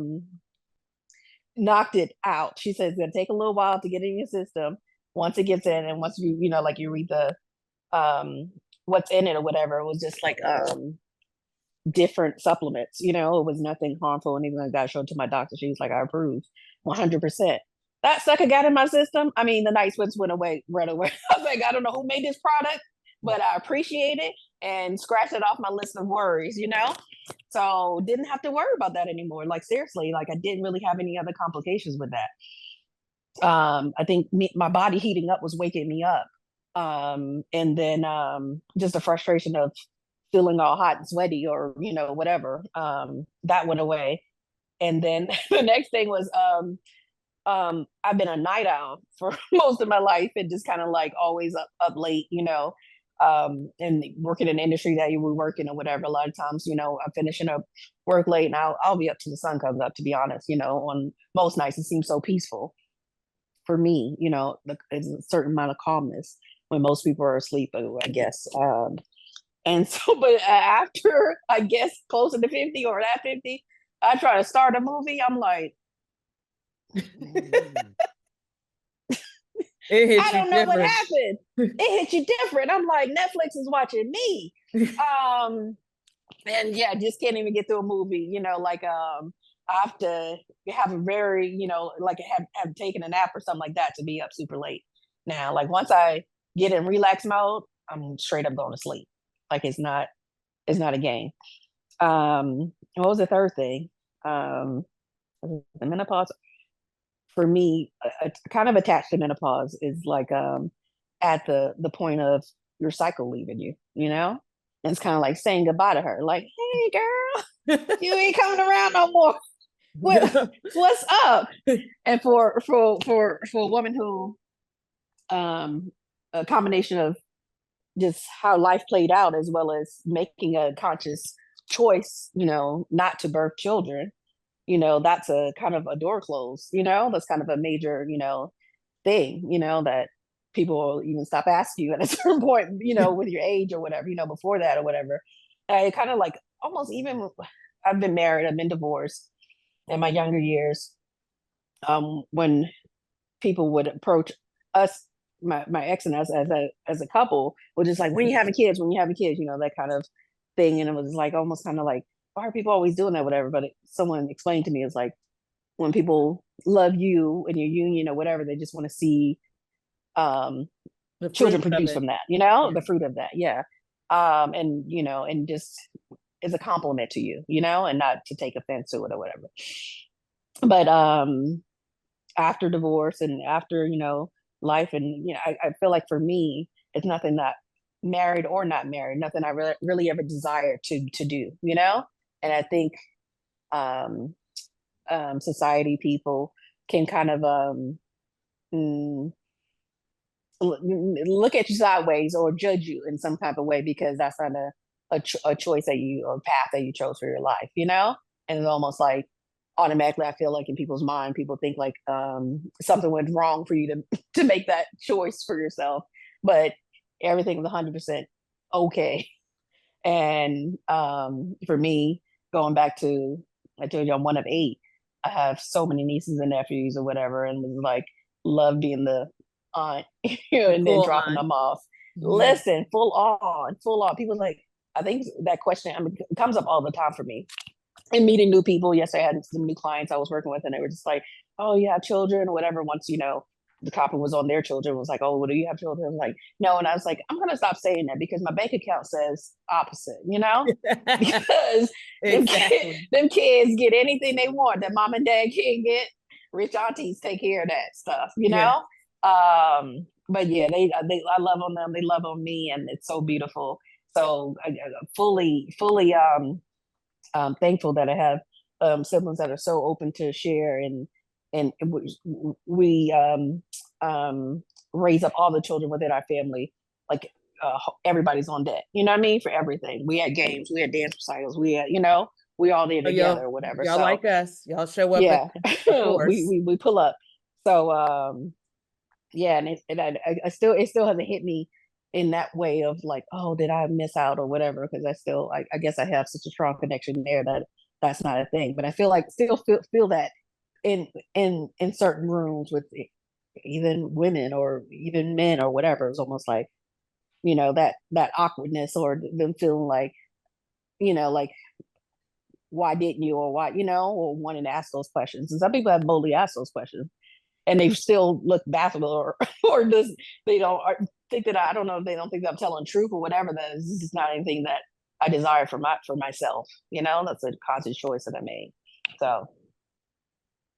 Speaker 4: knocked it out. She said it's gonna take a little while to get in your system. Once it gets in, and once you know, like you read the what's in it or whatever, it was just like different supplements. You know, it was nothing harmful. And even when I got showed to my doctor, she was like, I approve 100%. That sucker got in my system. I mean, the night sweats went away right away. I was like, I don't know who made this product, but I appreciate it and scratched it off my list of worries, you know? So didn't have to worry about that anymore. Like seriously, like I didn't really have any other complications with that. I think my body heating up was waking me up. And then just the frustration of feeling all hot and sweaty or, you know, whatever, that went away. And then the next thing was, I've been a night owl for most of my life and just kind of like always up late, you know, and working in an industry that you were working or whatever. A lot of times, you know, I'm finishing up work late and I'll be up till the sun comes up, to be honest, you know, on most nights. It seems so peaceful for me, you know, there's a certain amount of calmness when most people are asleep, I guess. And so, but after I guess closer to 50 or at 50, I try to start a movie. I'm like,
Speaker 1: It hits
Speaker 4: I
Speaker 1: you
Speaker 4: don't know what
Speaker 1: different.
Speaker 4: happened. It hit you different. I'm like, Netflix is watching me. And yeah, just can't even get through a movie, you know, like I have to have a very, you know, like have taken a nap or something like that to be up super late. Now, like once I get in relax mode, I'm straight up going to sleep. Like it's not a game. What was the third thing? The menopause for me, kind of attached to menopause is like at the point of your cycle leaving you, you know? And it's kind of like saying goodbye to her, like, hey girl, you ain't coming around no more. What's up? And for a woman who a combination of just how life played out as well as making a conscious choice, you know, not to birth children, you know, that's a kind of a door close, you know, that's kind of a major, you know, thing, you know, that people will even stop asking you at a certain point, you know, with your age or whatever, you know, before that or whatever. I kind of like almost even, I've been married, I've been divorced in my younger years. When people would approach us, my ex and us as a couple, were just like, when you having kids, when you having kids, you know, that kind of thing. And it was like almost kind of like, why are people always doing that, whatever? But someone explained to me, it's like when people love you and your union or whatever, they just want to see
Speaker 1: The
Speaker 4: children
Speaker 1: fruit of
Speaker 4: produced
Speaker 1: it.
Speaker 4: from that, you know,
Speaker 1: Yeah.
Speaker 4: the fruit of that. Yeah. And you know, and just is a compliment to you, you know, and not to take offense to it or whatever. But after divorce and after, you know, life, and you know, I feel like for me, it's nothing that married or not married, nothing I really ever desired to do, you know. And I think um society, people can kind of mm, look at you sideways or judge you in some type of way because that's not a choice that you or path that you chose for your life, you know. And it's almost like automatically, I feel like in people's mind, people think like something went wrong for you to make that choice for yourself, but everything was 100% okay. And for me, going back to, I told you I'm one of 8. I have so many nieces and nephews or whatever, and was like love being the aunt, you know,
Speaker 1: The
Speaker 4: and then
Speaker 1: cool
Speaker 4: dropping
Speaker 1: aunt.
Speaker 4: them off.
Speaker 1: Mhm.
Speaker 4: Listen, full on, full on. People like, I think that question, I mean, it comes up all the time for me. And meeting new people. Yes, I had some new clients I was working with, and they were just like, "Oh, you have children or whatever." Once you know, the copper was on their children, was like, "Oh, well, do you have children?" I was like, "No," and I was like, "I'm gonna stop saying that because my bank account says opposite," you know, because
Speaker 1: Exactly.
Speaker 4: them kids get anything they want that mom and dad can't get. Rich aunties take care of that stuff, you
Speaker 1: Yeah.
Speaker 4: know. But yeah, I love on them. They love on me, and it's so beautiful. So I fully thankful that I have siblings that are so open to share, and we raise up all the children within our family. Like everybody's on deck. You know what I mean? For everything. We had games, we had dance recitals, we had, you know, we're all there
Speaker 1: Oh,
Speaker 4: together or whatever.
Speaker 1: y'all
Speaker 4: So
Speaker 1: like us. Y'all show up
Speaker 4: yeah,
Speaker 1: in force.
Speaker 4: we pull up. So yeah, and I still, it still hasn't hit me in that way of like, oh, did I miss out or whatever? Because I still, I guess I have such a strong connection there that that's not a thing. But I feel like still feel that in certain rooms with even women or even men or whatever. It's almost like, you know, that awkwardness or them feeling like, you know, like, why didn't you, or why, you know, or wanting to ask those questions. And some people have boldly asked those questions and they still look baffled or or just they don't think that I don't know if they don't think that I'm telling the truth or whatever. That is, this is not anything that I desire for myself. You know, that's a conscious choice that I made. So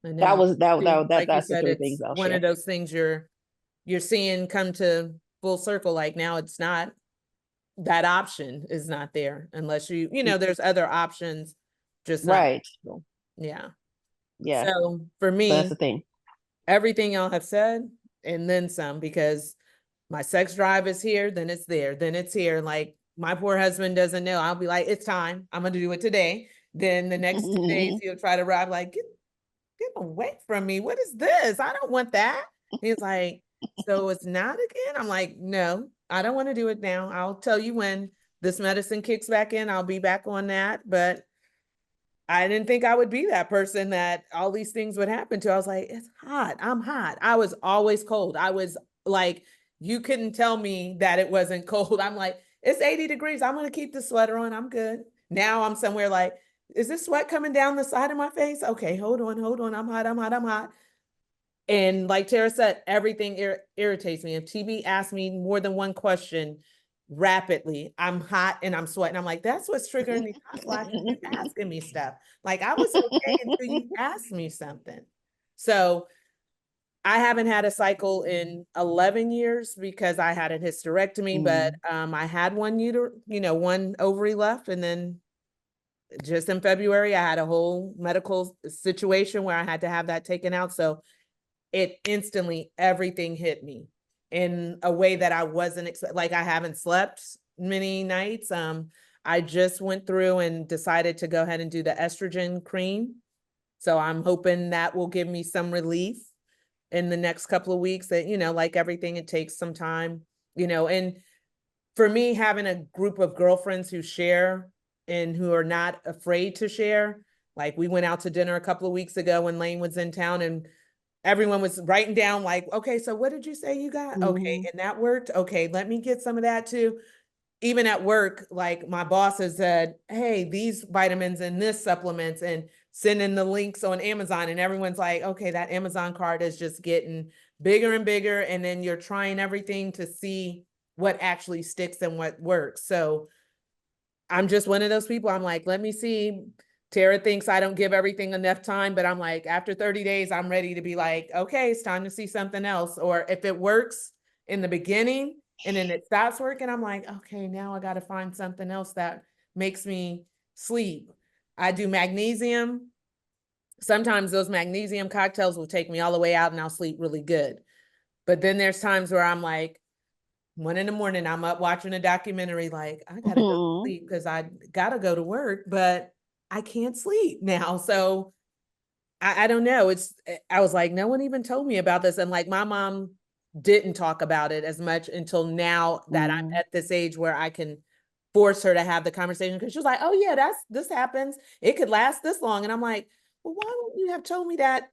Speaker 1: I
Speaker 4: that
Speaker 1: know.
Speaker 4: was
Speaker 1: Like you
Speaker 4: that's the
Speaker 1: said,
Speaker 4: three
Speaker 1: it's
Speaker 4: things I'll
Speaker 1: one
Speaker 4: share.
Speaker 1: of those things you're seeing come to full circle. Like now it's not, that option is not there unless you know, there's other options, just not.
Speaker 4: Right.
Speaker 1: Yeah.
Speaker 4: Yeah.
Speaker 1: So for
Speaker 4: So that's
Speaker 1: me,
Speaker 4: the thing.
Speaker 1: everything y'all have said and then some, because my sex drive is here, then it's there, then it's here. Like my poor husband doesn't know. I'll be like, it's time. I'm gonna do it today. Then the next 2 days he'll try to ride, like, get away from me. What is this? I don't want that. He's like, so it's not again? I'm like, no, I don't want to do it now. I'll tell you when this medicine kicks back in, I'll be back on that. But I didn't think I would be that person that all these things would happen to. I was like, it's hot. I'm hot. I was always cold. I was like, you couldn't tell me that it wasn't cold. I'm like, it's 80 degrees. I'm going to keep the sweater on. I'm good. Now I'm somewhere like, is this sweat coming down the side of my face? Okay, hold on, hold on. I'm hot. I'm hot. I'm hot. And like Tara said, everything irritates me. If TB asks me more than one question rapidly, I'm hot and I'm sweating. I'm like, that's what's triggering these hot flashes. You asking me stuff. Like I was okay until you asked me something. So I haven't had a cycle in 11 years because I had a hysterectomy, but I had one one ovary left. And then just in February, I had a whole medical situation where I had to have that taken out. So it instantly, everything hit me in a way that I wasn't like I haven't slept many nights. I just went through and decided to go ahead and do the estrogen cream. So I'm hoping that will give me some relief in the next couple of weeks. That, like everything, it takes some time, and for me, having a group of girlfriends who share and who are not afraid to share. Like we went out to dinner a couple of weeks ago when Lane was in town, and everyone was writing down like, okay, so what did you say you got? Okay, and that worked. Okay, let me get some of that too. Even at work, like my boss has said, hey, these vitamins and this supplements, and sending the links on Amazon, and everyone's like, okay, that Amazon card is just getting bigger and bigger. And then you're trying everything to see what actually sticks and what works. So I'm just one of those people. I'm like, let me see. Tara thinks I don't give everything enough time, but I'm like, after 30 days, I'm ready to be like, okay, it's time to see something else. Or if it works in the beginning and then it stops working, I'm like, okay, now I got to find something else that makes me sleep. I do magnesium. Sometimes those magnesium cocktails will take me all the way out and I'll sleep really good. But then there's times where I'm like, 1 a.m, I'm up watching a documentary, like, I gotta go to sleep because I gotta go to work, but I can't sleep now. So I don't know. I was like, no one even told me about this. And like my mom didn't talk about it as much until now that I'm at this age where I can force her to have the conversation, because she was like, oh yeah, this happens. It could last this long. And I'm like, well, why wouldn't you have told me that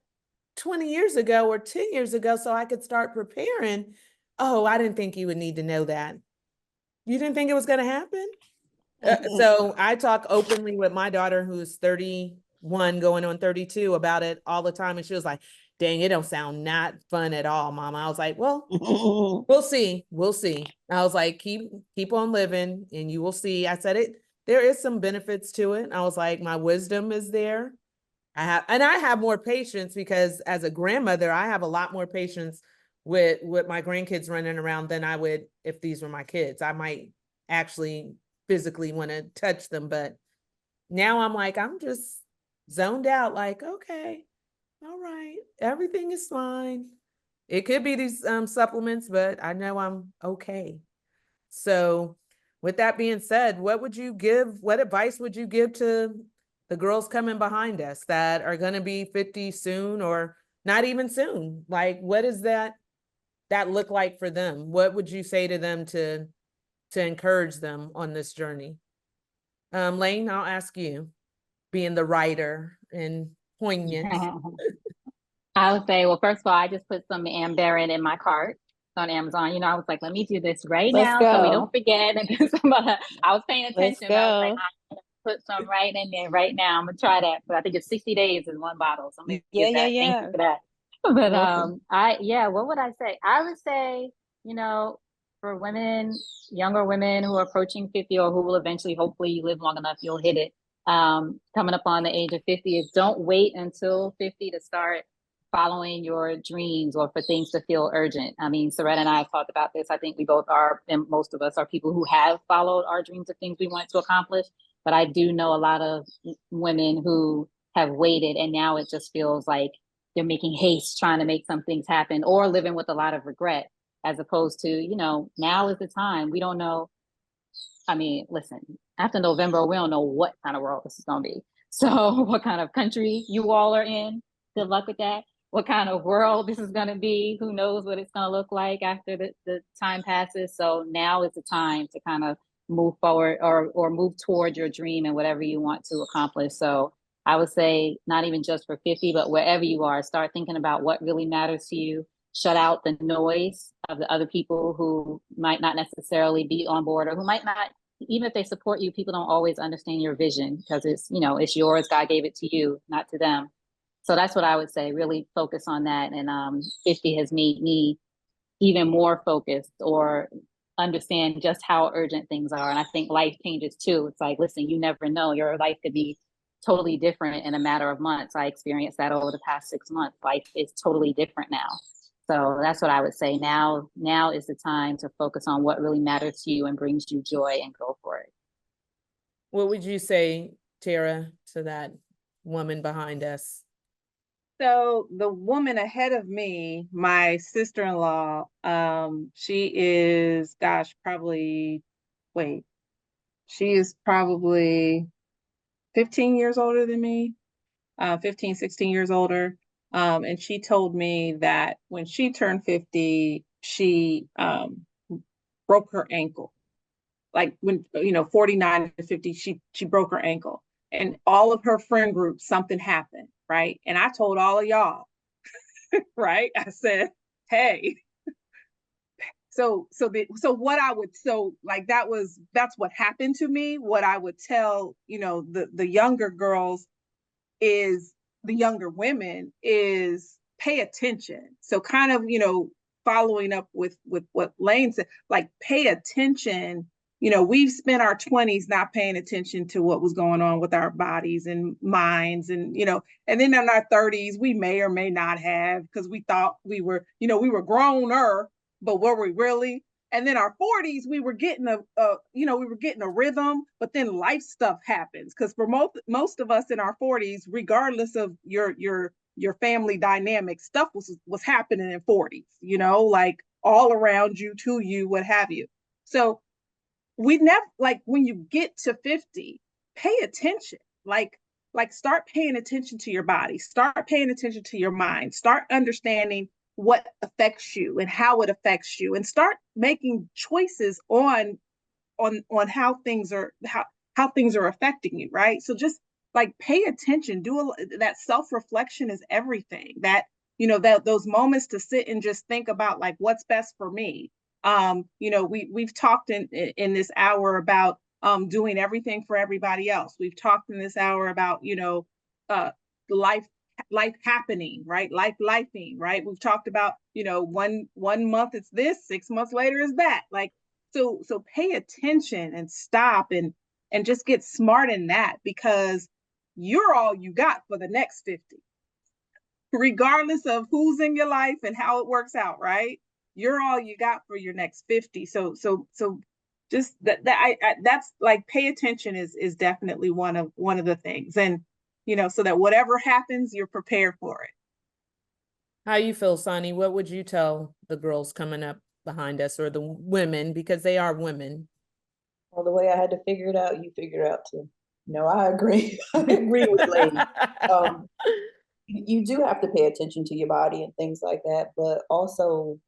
Speaker 1: 20 years ago or 10 years ago so I could start preparing? Oh, I didn't think you would need to know that. You didn't think it was going to happen? So I talk openly with my daughter, who's 31 going on 32, about it all the time. And she was like, dang, it don't sound not fun at all, Mama. I was like, well, we'll see. We'll see. I was like, keep on living and you will see. I said there is some benefits to it. I was like, my wisdom is there. I have more patience because as a grandmother, I have a lot more patience with my grandkids running around than I would if these were my kids. I might actually physically want to touch them, but now I'm like, I'm just zoned out, like, okay, all right, everything is fine. It could be these supplements, but I know I'm okay. So with that being said, what advice would you give to the girls coming behind us that are going to be 50 soon or not even soon? Like, what does that look like for them? What would you say to them to encourage them on this journey? Lane, I'll ask you, being the writer and poignant.
Speaker 2: I would say, well, first of all, I just put some Ann Baron in my cart on Amazon. You know, I was like, let me do this right
Speaker 4: Let's
Speaker 2: now so we
Speaker 4: go.
Speaker 2: don't forget. I was paying attention. But I was like,
Speaker 4: go.
Speaker 2: I'm gonna put some right in there right now. I'm gonna try that. But I think it's 60 days in one bottle. So I'm gonna
Speaker 4: Yeah,
Speaker 2: get
Speaker 4: yeah,
Speaker 2: that. Thank
Speaker 4: yeah.
Speaker 2: you for that. But
Speaker 4: Welcome.
Speaker 2: what would I say? I would say, you know, for women, younger women who are approaching 50 or who will eventually, hopefully you live long enough, you'll hit it. Coming up on the age of 50 is don't wait until 50 to start following your dreams or for things to feel urgent. I mean, Soretta and I have talked about this. I think we both are, and most of us are people who have followed our dreams of things we want to accomplish. But I do know a lot of women who have waited and now it just feels like they're making haste trying to make some things happen or living with a lot of regret, as opposed to, you know, now is the time. We don't know. I mean, listen, after November, we don't know what kind of world this is going to be. So what kind of country you all are in, good luck with that. What kind of world this is going to be, who knows what it's going to look like after the time passes. So now is the time to kind of move forward or move toward your dream and whatever you want to accomplish. So I would say not even just for 50, but wherever you are, start thinking about what really matters to you. Shut out the noise of the other people who might not necessarily be on board or who might not, even if they support you, people don't always understand your vision because it's, you know, it's yours. God gave it to you, not to them. So that's what I would say. Really focus on that. And 50 has made me even more focused or understand just how urgent things are. And I think life changes too. It's like, listen, you never know. Your life could be totally different in a matter of months. I experienced that over the past 6 months. Life is totally different now. So that's what I would say. Now is the time to focus on what really matters to you and brings you joy and go for it.
Speaker 1: What would you say, Tara, to that woman behind us?
Speaker 3: So the woman ahead of me, my sister-in-law, she is, gosh, she is probably 15 years older than me, 15, 16 years older. And she told me that when she turned 50, she broke her ankle. Like when, 49 to 50, she broke her ankle. And all of her friend groups, something happened, right? And I told all of y'all, right? I said, hey. So that's what happened to me. What I would tell, the younger girls is, the younger women is pay attention. So kind of, following up with what Lane said, like pay attention. We've spent our 20s not paying attention to what was going on with our bodies and minds. And, and then in our 30s, we may or may not have, because we thought we were growner, but were we really? And then our 40s, we were getting a rhythm, but then life stuff happens. Because for most of us in our 40s, regardless of your family dynamic, stuff was happening in 40s, like all around you, to you, what have you. So we never, like, when you get to 50, pay attention. Like start paying attention to your body, start paying attention to your mind, start understanding what affects you and how it affects you, and start making choices on how things are affecting you, right? So just like pay attention, that self-reflection is everything. That those moments to sit and just think about, like, what's best for me. We've talked in this hour about doing everything for everybody else. We've talked in this hour about life happening, right? Lifing, right? We've talked about, one month it's this, 6 months later is that. Like, so pay attention and stop and just get smart in that, because you're all you got for the next 50, regardless of who's in your life and how it works out, right? You're all you got for your next 50. So just that's like, pay attention is definitely one of the things. And so that whatever happens, you're prepared for it.
Speaker 1: How you feel, Sonny? What would you tell the girls coming up behind us, or the women, because they are women?
Speaker 6: Well, the way I had to figure it out, you figure it out too. No, I agree. I agree with Lady. You do have to pay attention to your body and things like that, but also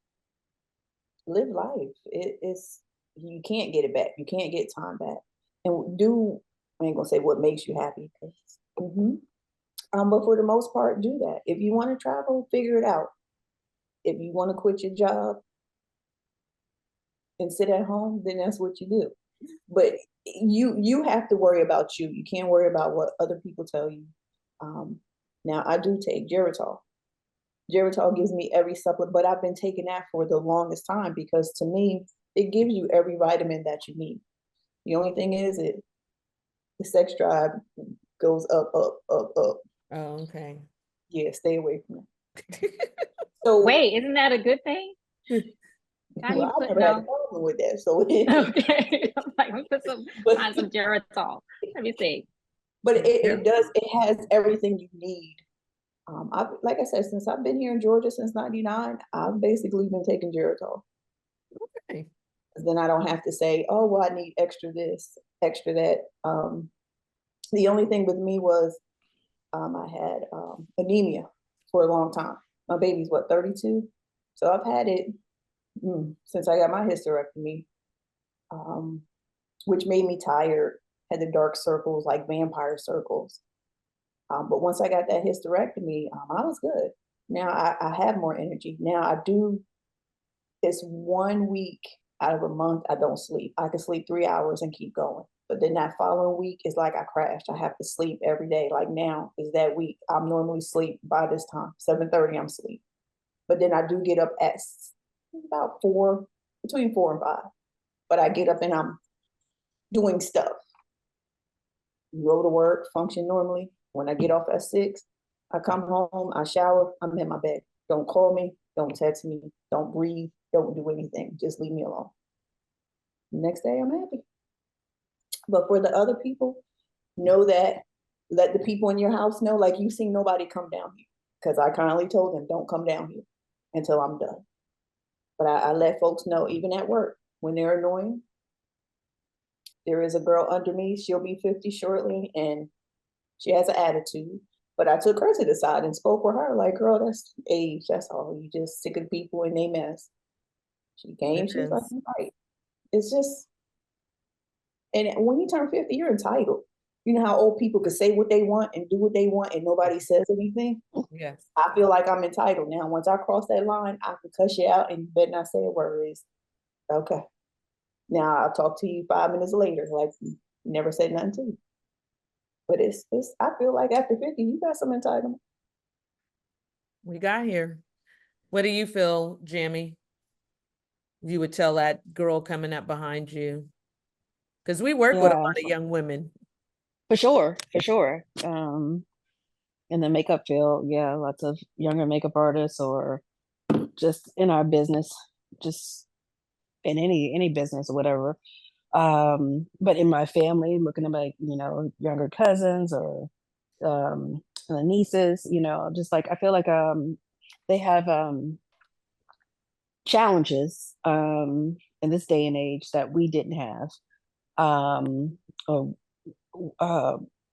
Speaker 6: live life. It's you can't get it back. You can't get time back. And I ain't gonna say what makes you happy, 'cause, but for the most part, do that. If you want to travel, figure it out. If you want to quit your job and sit at home, then that's what you do. But you have to worry about you. You can't worry about what other people tell you. Now I do take Geritol. Geritol gives me every supplement, but I've been taking that for the longest time because to me, it gives you every vitamin that you need. The only thing is the sex drive goes up, up, up, up.
Speaker 1: Oh, okay.
Speaker 6: Yeah, stay away from it. So
Speaker 2: Wait, isn't that a good thing? How you
Speaker 6: well, I
Speaker 2: put
Speaker 6: never had a
Speaker 2: no?
Speaker 6: problem with that. So
Speaker 2: Okay, I'm like, let me put some
Speaker 6: but
Speaker 2: find some Geritol. Let me see.
Speaker 6: but
Speaker 1: Yeah.
Speaker 6: it has everything you need. Like I said, since I've been here in Georgia since '99, I've basically been taking Geritol.
Speaker 1: Okay.
Speaker 6: Then I don't have to say, oh, well, I need extra this, extra that. The only thing with me was I had anemia for a long time. My baby's what, 32? So I've had it since I got my hysterectomy, which made me tired, had the dark circles, like vampire circles. But once I got that hysterectomy, I was good. Now I have more energy. Now I do, it's 1 week out of a month, I don't sleep. I can sleep 3 hours and keep going. But then that following week is like I crashed. I have to sleep every day. Like now is that week. I'm normally sleep by this time, 7:30, I'm asleep. But then I do get up at about 4, between 4 and 5. But I get up and I'm doing stuff. Go to work, function normally. When I get off at 6, I come home, I shower, I'm in my bed. Don't call me, don't text me, don't breathe, don't do anything. Just leave me alone. Next day, I'm happy. But for the other people, know that, let the people in your house know, like you see nobody come down here. Because I kindly told them, don't come down here until I'm done. But I let folks know, even at work, when they're annoying. There is a girl under me, she'll be 50 shortly, and she has an attitude. But I took her to the side and spoke with her, like, girl, that's age, that's all. You just sick of people and they mess. She came, she was like,
Speaker 1: Yes.
Speaker 6: you're right. It's just, and when you turn 50, you're entitled. You know how old people could say what they want and do what they want and nobody says anything?
Speaker 1: Yes.
Speaker 6: I feel like I'm entitled now. Once I cross that line, I can cuss you out and you better not say a word. Is okay. Now I'll talk to you 5 minutes later, like you never said nothing to you. But it's I feel like after 50, you got some entitlement.
Speaker 1: We got here. What do you feel, Jamie? You would tell that girl coming up behind you? Because we work with a
Speaker 4: Yeah,
Speaker 1: lot of young women.
Speaker 4: for sure, for sure. In the makeup field, yeah, lots of younger makeup artists or just in our business, just in any business or whatever. But in my family, looking at my, younger cousins or the nieces, just like I feel like they have challenges in this day and age that we didn't have. Or,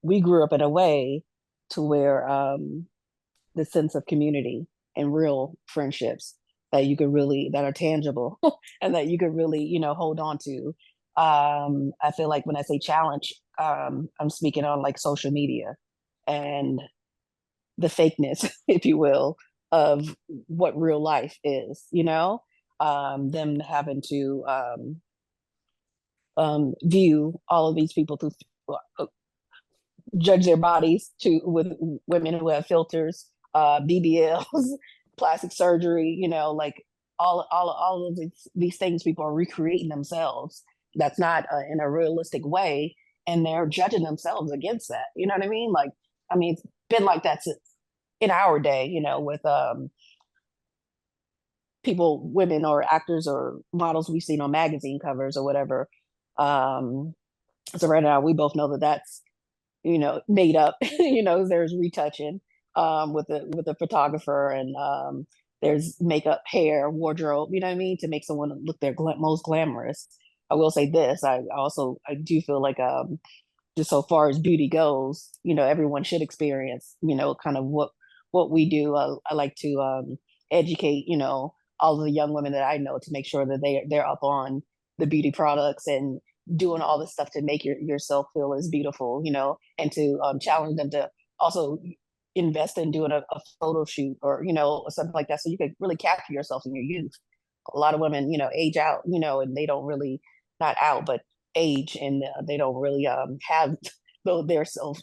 Speaker 4: we grew up in a way to where the sense of community and real friendships that you could really that are tangible and that you could really hold on to. I feel like when I say challenge, I'm speaking on like social media and the fakeness, if you will, of what real life is, them having to view all of these people through judge their bodies to with women who have filters, BBLs, plastic surgery, like all of these things people are recreating themselves. That's not in a realistic way, and they're judging themselves against that. You know what I mean? Like, I mean, it's been like that since in our day, with people, women or actors or models we've seen on magazine covers or whatever. So right now we both know that that's made up. There's retouching with a photographer, and there's makeup, hair, wardrobe, you know what I mean, to make someone look their most glamorous. I will say this, I do feel like just so far as beauty goes, everyone should experience, kind of what we do. I like to educate, all of the young women that I know to make sure that they're up on the beauty products and doing all this stuff to make yourself feel as beautiful, and to challenge them to also invest in doing a photo shoot or, something like that. So you could really capture yourself in your youth. A lot of women, age out, and they don't really, not out, but age, and they don't really have their selves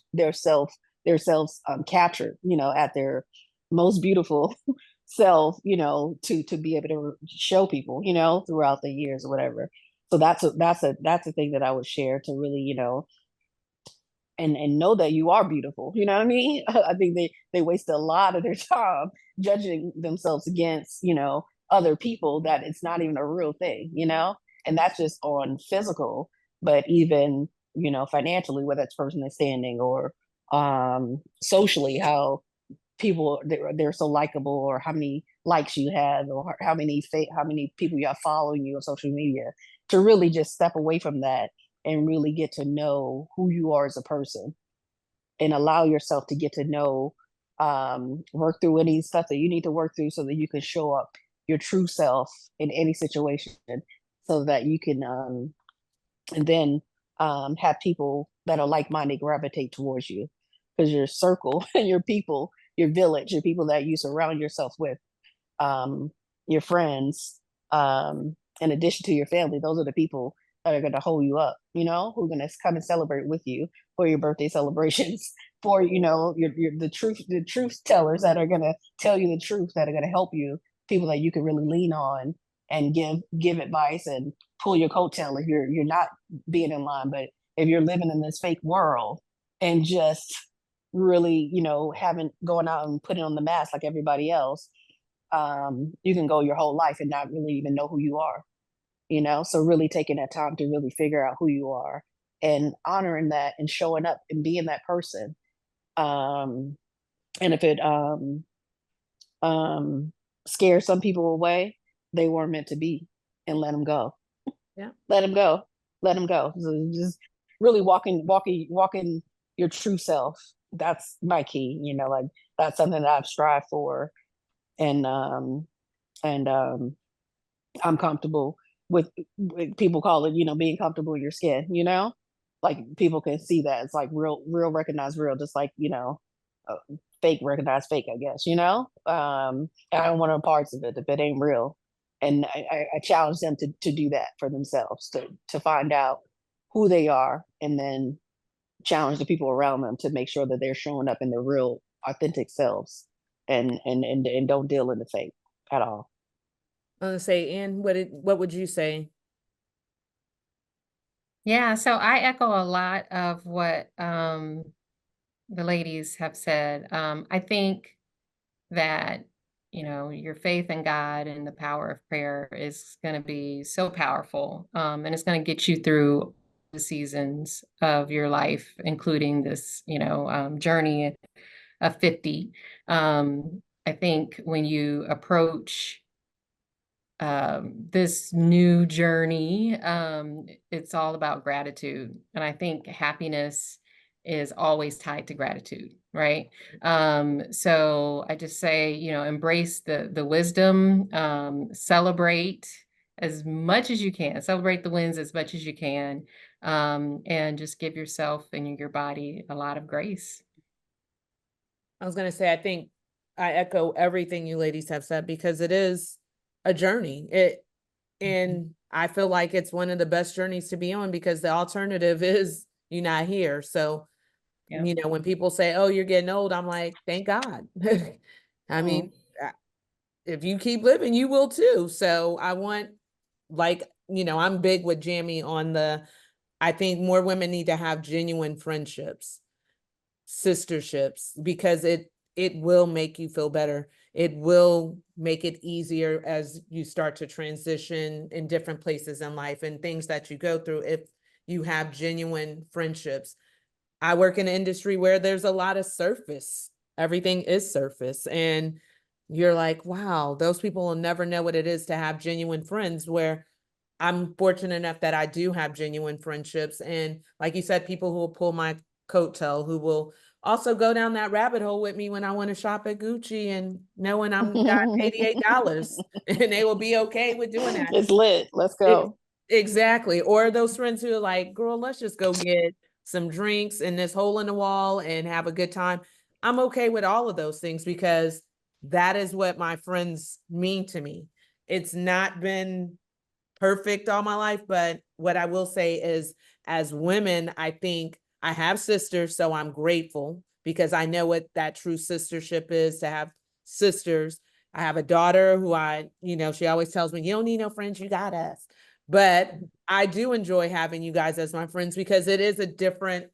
Speaker 4: captured, at their most beautiful self, to be able to show people, throughout the years or whatever. So that's a thing that I would share to really, and know that you are beautiful. You know what I mean? I think they waste a lot of their time judging themselves against, other people, that it's not even a real thing, and that's just on physical, but even, financially, whether it's personally standing or socially, how people they're so likable, or how many likes you have, or how many people you have following you on social media, to really just step away from that and really get to know who you are as a person, and allow yourself to get to know, work through any stuff that you need to work through so that you can show up your true self in any situation, so that you can and then have people that are like-minded gravitate towards you, because your circle and your people, your village, your people that you surround yourself with, your friends, in addition to your family, those are the people that are going to hold you up, who are going to come and celebrate with you for your birthday celebrations, for, your the truth tellers that are going to tell you the truth, that are going to help you, people that you can really lean on and give advice and pull your coattail if you're not being in line. But if you're living in this fake world and just really, haven't going out and putting on the mask like everybody else, you can go your whole life and not really even know who you are, so really taking that time to really figure out who you are and honoring that and showing up and being that person. And if it scares some people away, they weren't meant to be, and let them go.
Speaker 1: Yeah.
Speaker 4: Let them go. So just really walking your true self. That's my key, like that's something that I've strived for. And I'm comfortable with people call it, being comfortable in your skin, like people can see that it's like real recognize real, just like, uh, fake recognize fake, I guess, and I don't want no parts of it if it ain't real. And I challenge them to do that for themselves, to find out who they are, and then challenge the people around them to make sure that they're showing up in their real authentic selves, and don't deal in the fake at all.
Speaker 1: I was gonna say, Ann, what would you say?
Speaker 5: Yeah, so I echo a lot of what the ladies have said. I think that, your faith in God and the power of prayer is going to be so powerful. And it's going to get you through the seasons of your life, including this, journey of 50. I think when you approach this new journey, it's all about gratitude. And I think happiness is always tied to gratitude, right? So I just say, embrace the wisdom, celebrate as much as you can, celebrate the wins as much as you can, and just give yourself and your body a lot of grace.
Speaker 1: I was gonna say, I think I echo everything you ladies have said, because it is a journey. And I feel like it's one of the best journeys to be on, because the alternative is you're not here. So,
Speaker 5: Yeah.
Speaker 1: when people say, "Oh, you're getting old," I'm like, thank God. I mean, if you keep living, you will too. So I want, like, I'm big with Jamie on I think more women need to have genuine friendships, sisterships, because it will make you feel better. It will make it easier as you start to transition in different places in life and things that you go through, if you have genuine friendships. I work in an industry where there's a lot of surface. Everything is surface. And you're like, wow, those people will never know what it is to have genuine friends, where I'm fortunate enough that I do have genuine friendships. And like you said, people who will pull my coattail, who will also go down that rabbit hole with me when I want to shop at Gucci and knowing I'm got $88 and they will be okay with doing that.
Speaker 4: It's lit. Let's go.
Speaker 1: Exactly. Or those friends who are like, girl, let's just go get some drinks in this hole in the wall and have a good time. I'm okay with all of those things because that is what my friends mean to me. It's not been perfect all my life, but what I will say is, as women, I think I have sisters, so I'm grateful because I know what that true sistership is, to have sisters. I have a daughter who she always tells me, you don't need no friends, you got us. But I do enjoy having you guys as my friends because it is a different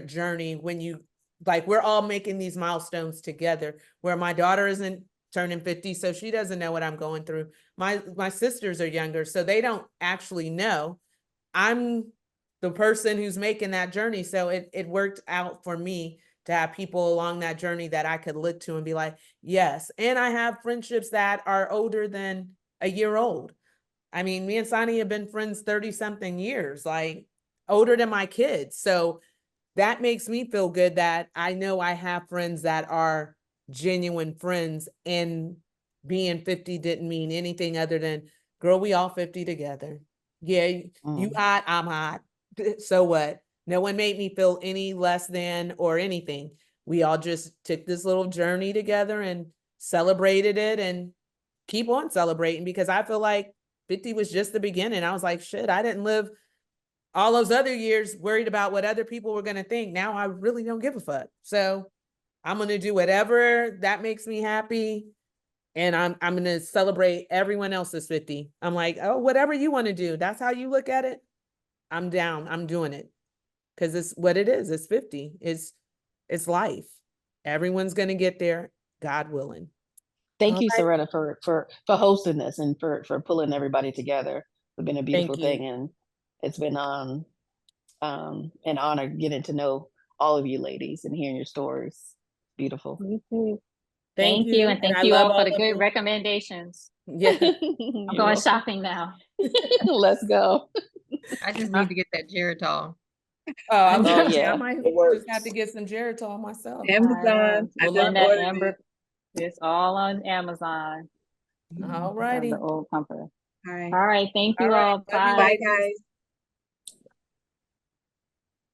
Speaker 1: journey when you, like, we're all making these milestones together, where my daughter isn't turning 50, so she doesn't know what I'm going through. My sisters are younger, so they don't actually know. I'm the person who's making that journey. So it worked out for me to have people along that journey that I could look to and be like, yes. And I have friendships that are older than a year old. I mean, me and Sonny have been friends 30 something years, like older than my kids. So that makes me feel good that I know I have friends that are genuine friends, and being 50 didn't mean anything other than, girl, we all 50 together. Yeah, you hot, I'm hot. So what? No one made me feel any less than or anything. We all just took this little journey together and celebrated it and keep on celebrating, because I feel like 50 was just the beginning. I was like, shit, I didn't live all those other years worried about what other people were going to think. Now I really don't give a fuck. So I'm going to do whatever that makes me happy. And I'm going to celebrate everyone else's 50. I'm like, oh, whatever you want to do. That's how you look at it. I'm down. I'm doing it. Cause it's what it is. It's 50. It's life. Everyone's going to get there, God willing.
Speaker 4: Thank you,
Speaker 1: All right.
Speaker 4: Soretta, for hosting this and for pulling everybody together. It's been a beautiful
Speaker 1: Thank you.
Speaker 4: thing, and it's been an honor getting to know all of you ladies and hearing your stories. Beautiful.
Speaker 2: You too.
Speaker 1: Thank
Speaker 2: Thank you, and
Speaker 1: And
Speaker 2: thank
Speaker 1: I
Speaker 2: you
Speaker 1: love
Speaker 2: all for the
Speaker 1: of
Speaker 2: good
Speaker 1: you.
Speaker 2: recommendations.
Speaker 1: Yeah.
Speaker 2: I'm
Speaker 4: You're
Speaker 2: going
Speaker 4: welcome.
Speaker 2: shopping now.
Speaker 4: Let's go.
Speaker 5: I just need to get that Geritol.
Speaker 1: Oh, I was
Speaker 4: Oh,
Speaker 1: gonna say, I
Speaker 4: yeah.
Speaker 1: might
Speaker 6: It works.
Speaker 1: just have to get some Geritol myself.
Speaker 3: Amazon. I
Speaker 1: Well,
Speaker 3: just
Speaker 2: And that
Speaker 3: ordered
Speaker 2: Amber,
Speaker 3: it.
Speaker 2: it's all on Amazon.
Speaker 1: All
Speaker 2: Of
Speaker 1: righty.
Speaker 2: the old company.
Speaker 3: All right.
Speaker 2: All right, thank
Speaker 1: All
Speaker 2: you
Speaker 1: right.
Speaker 2: all.
Speaker 1: Love you,
Speaker 2: Bye.
Speaker 3: Bye,
Speaker 1: ladies.
Speaker 3: guys.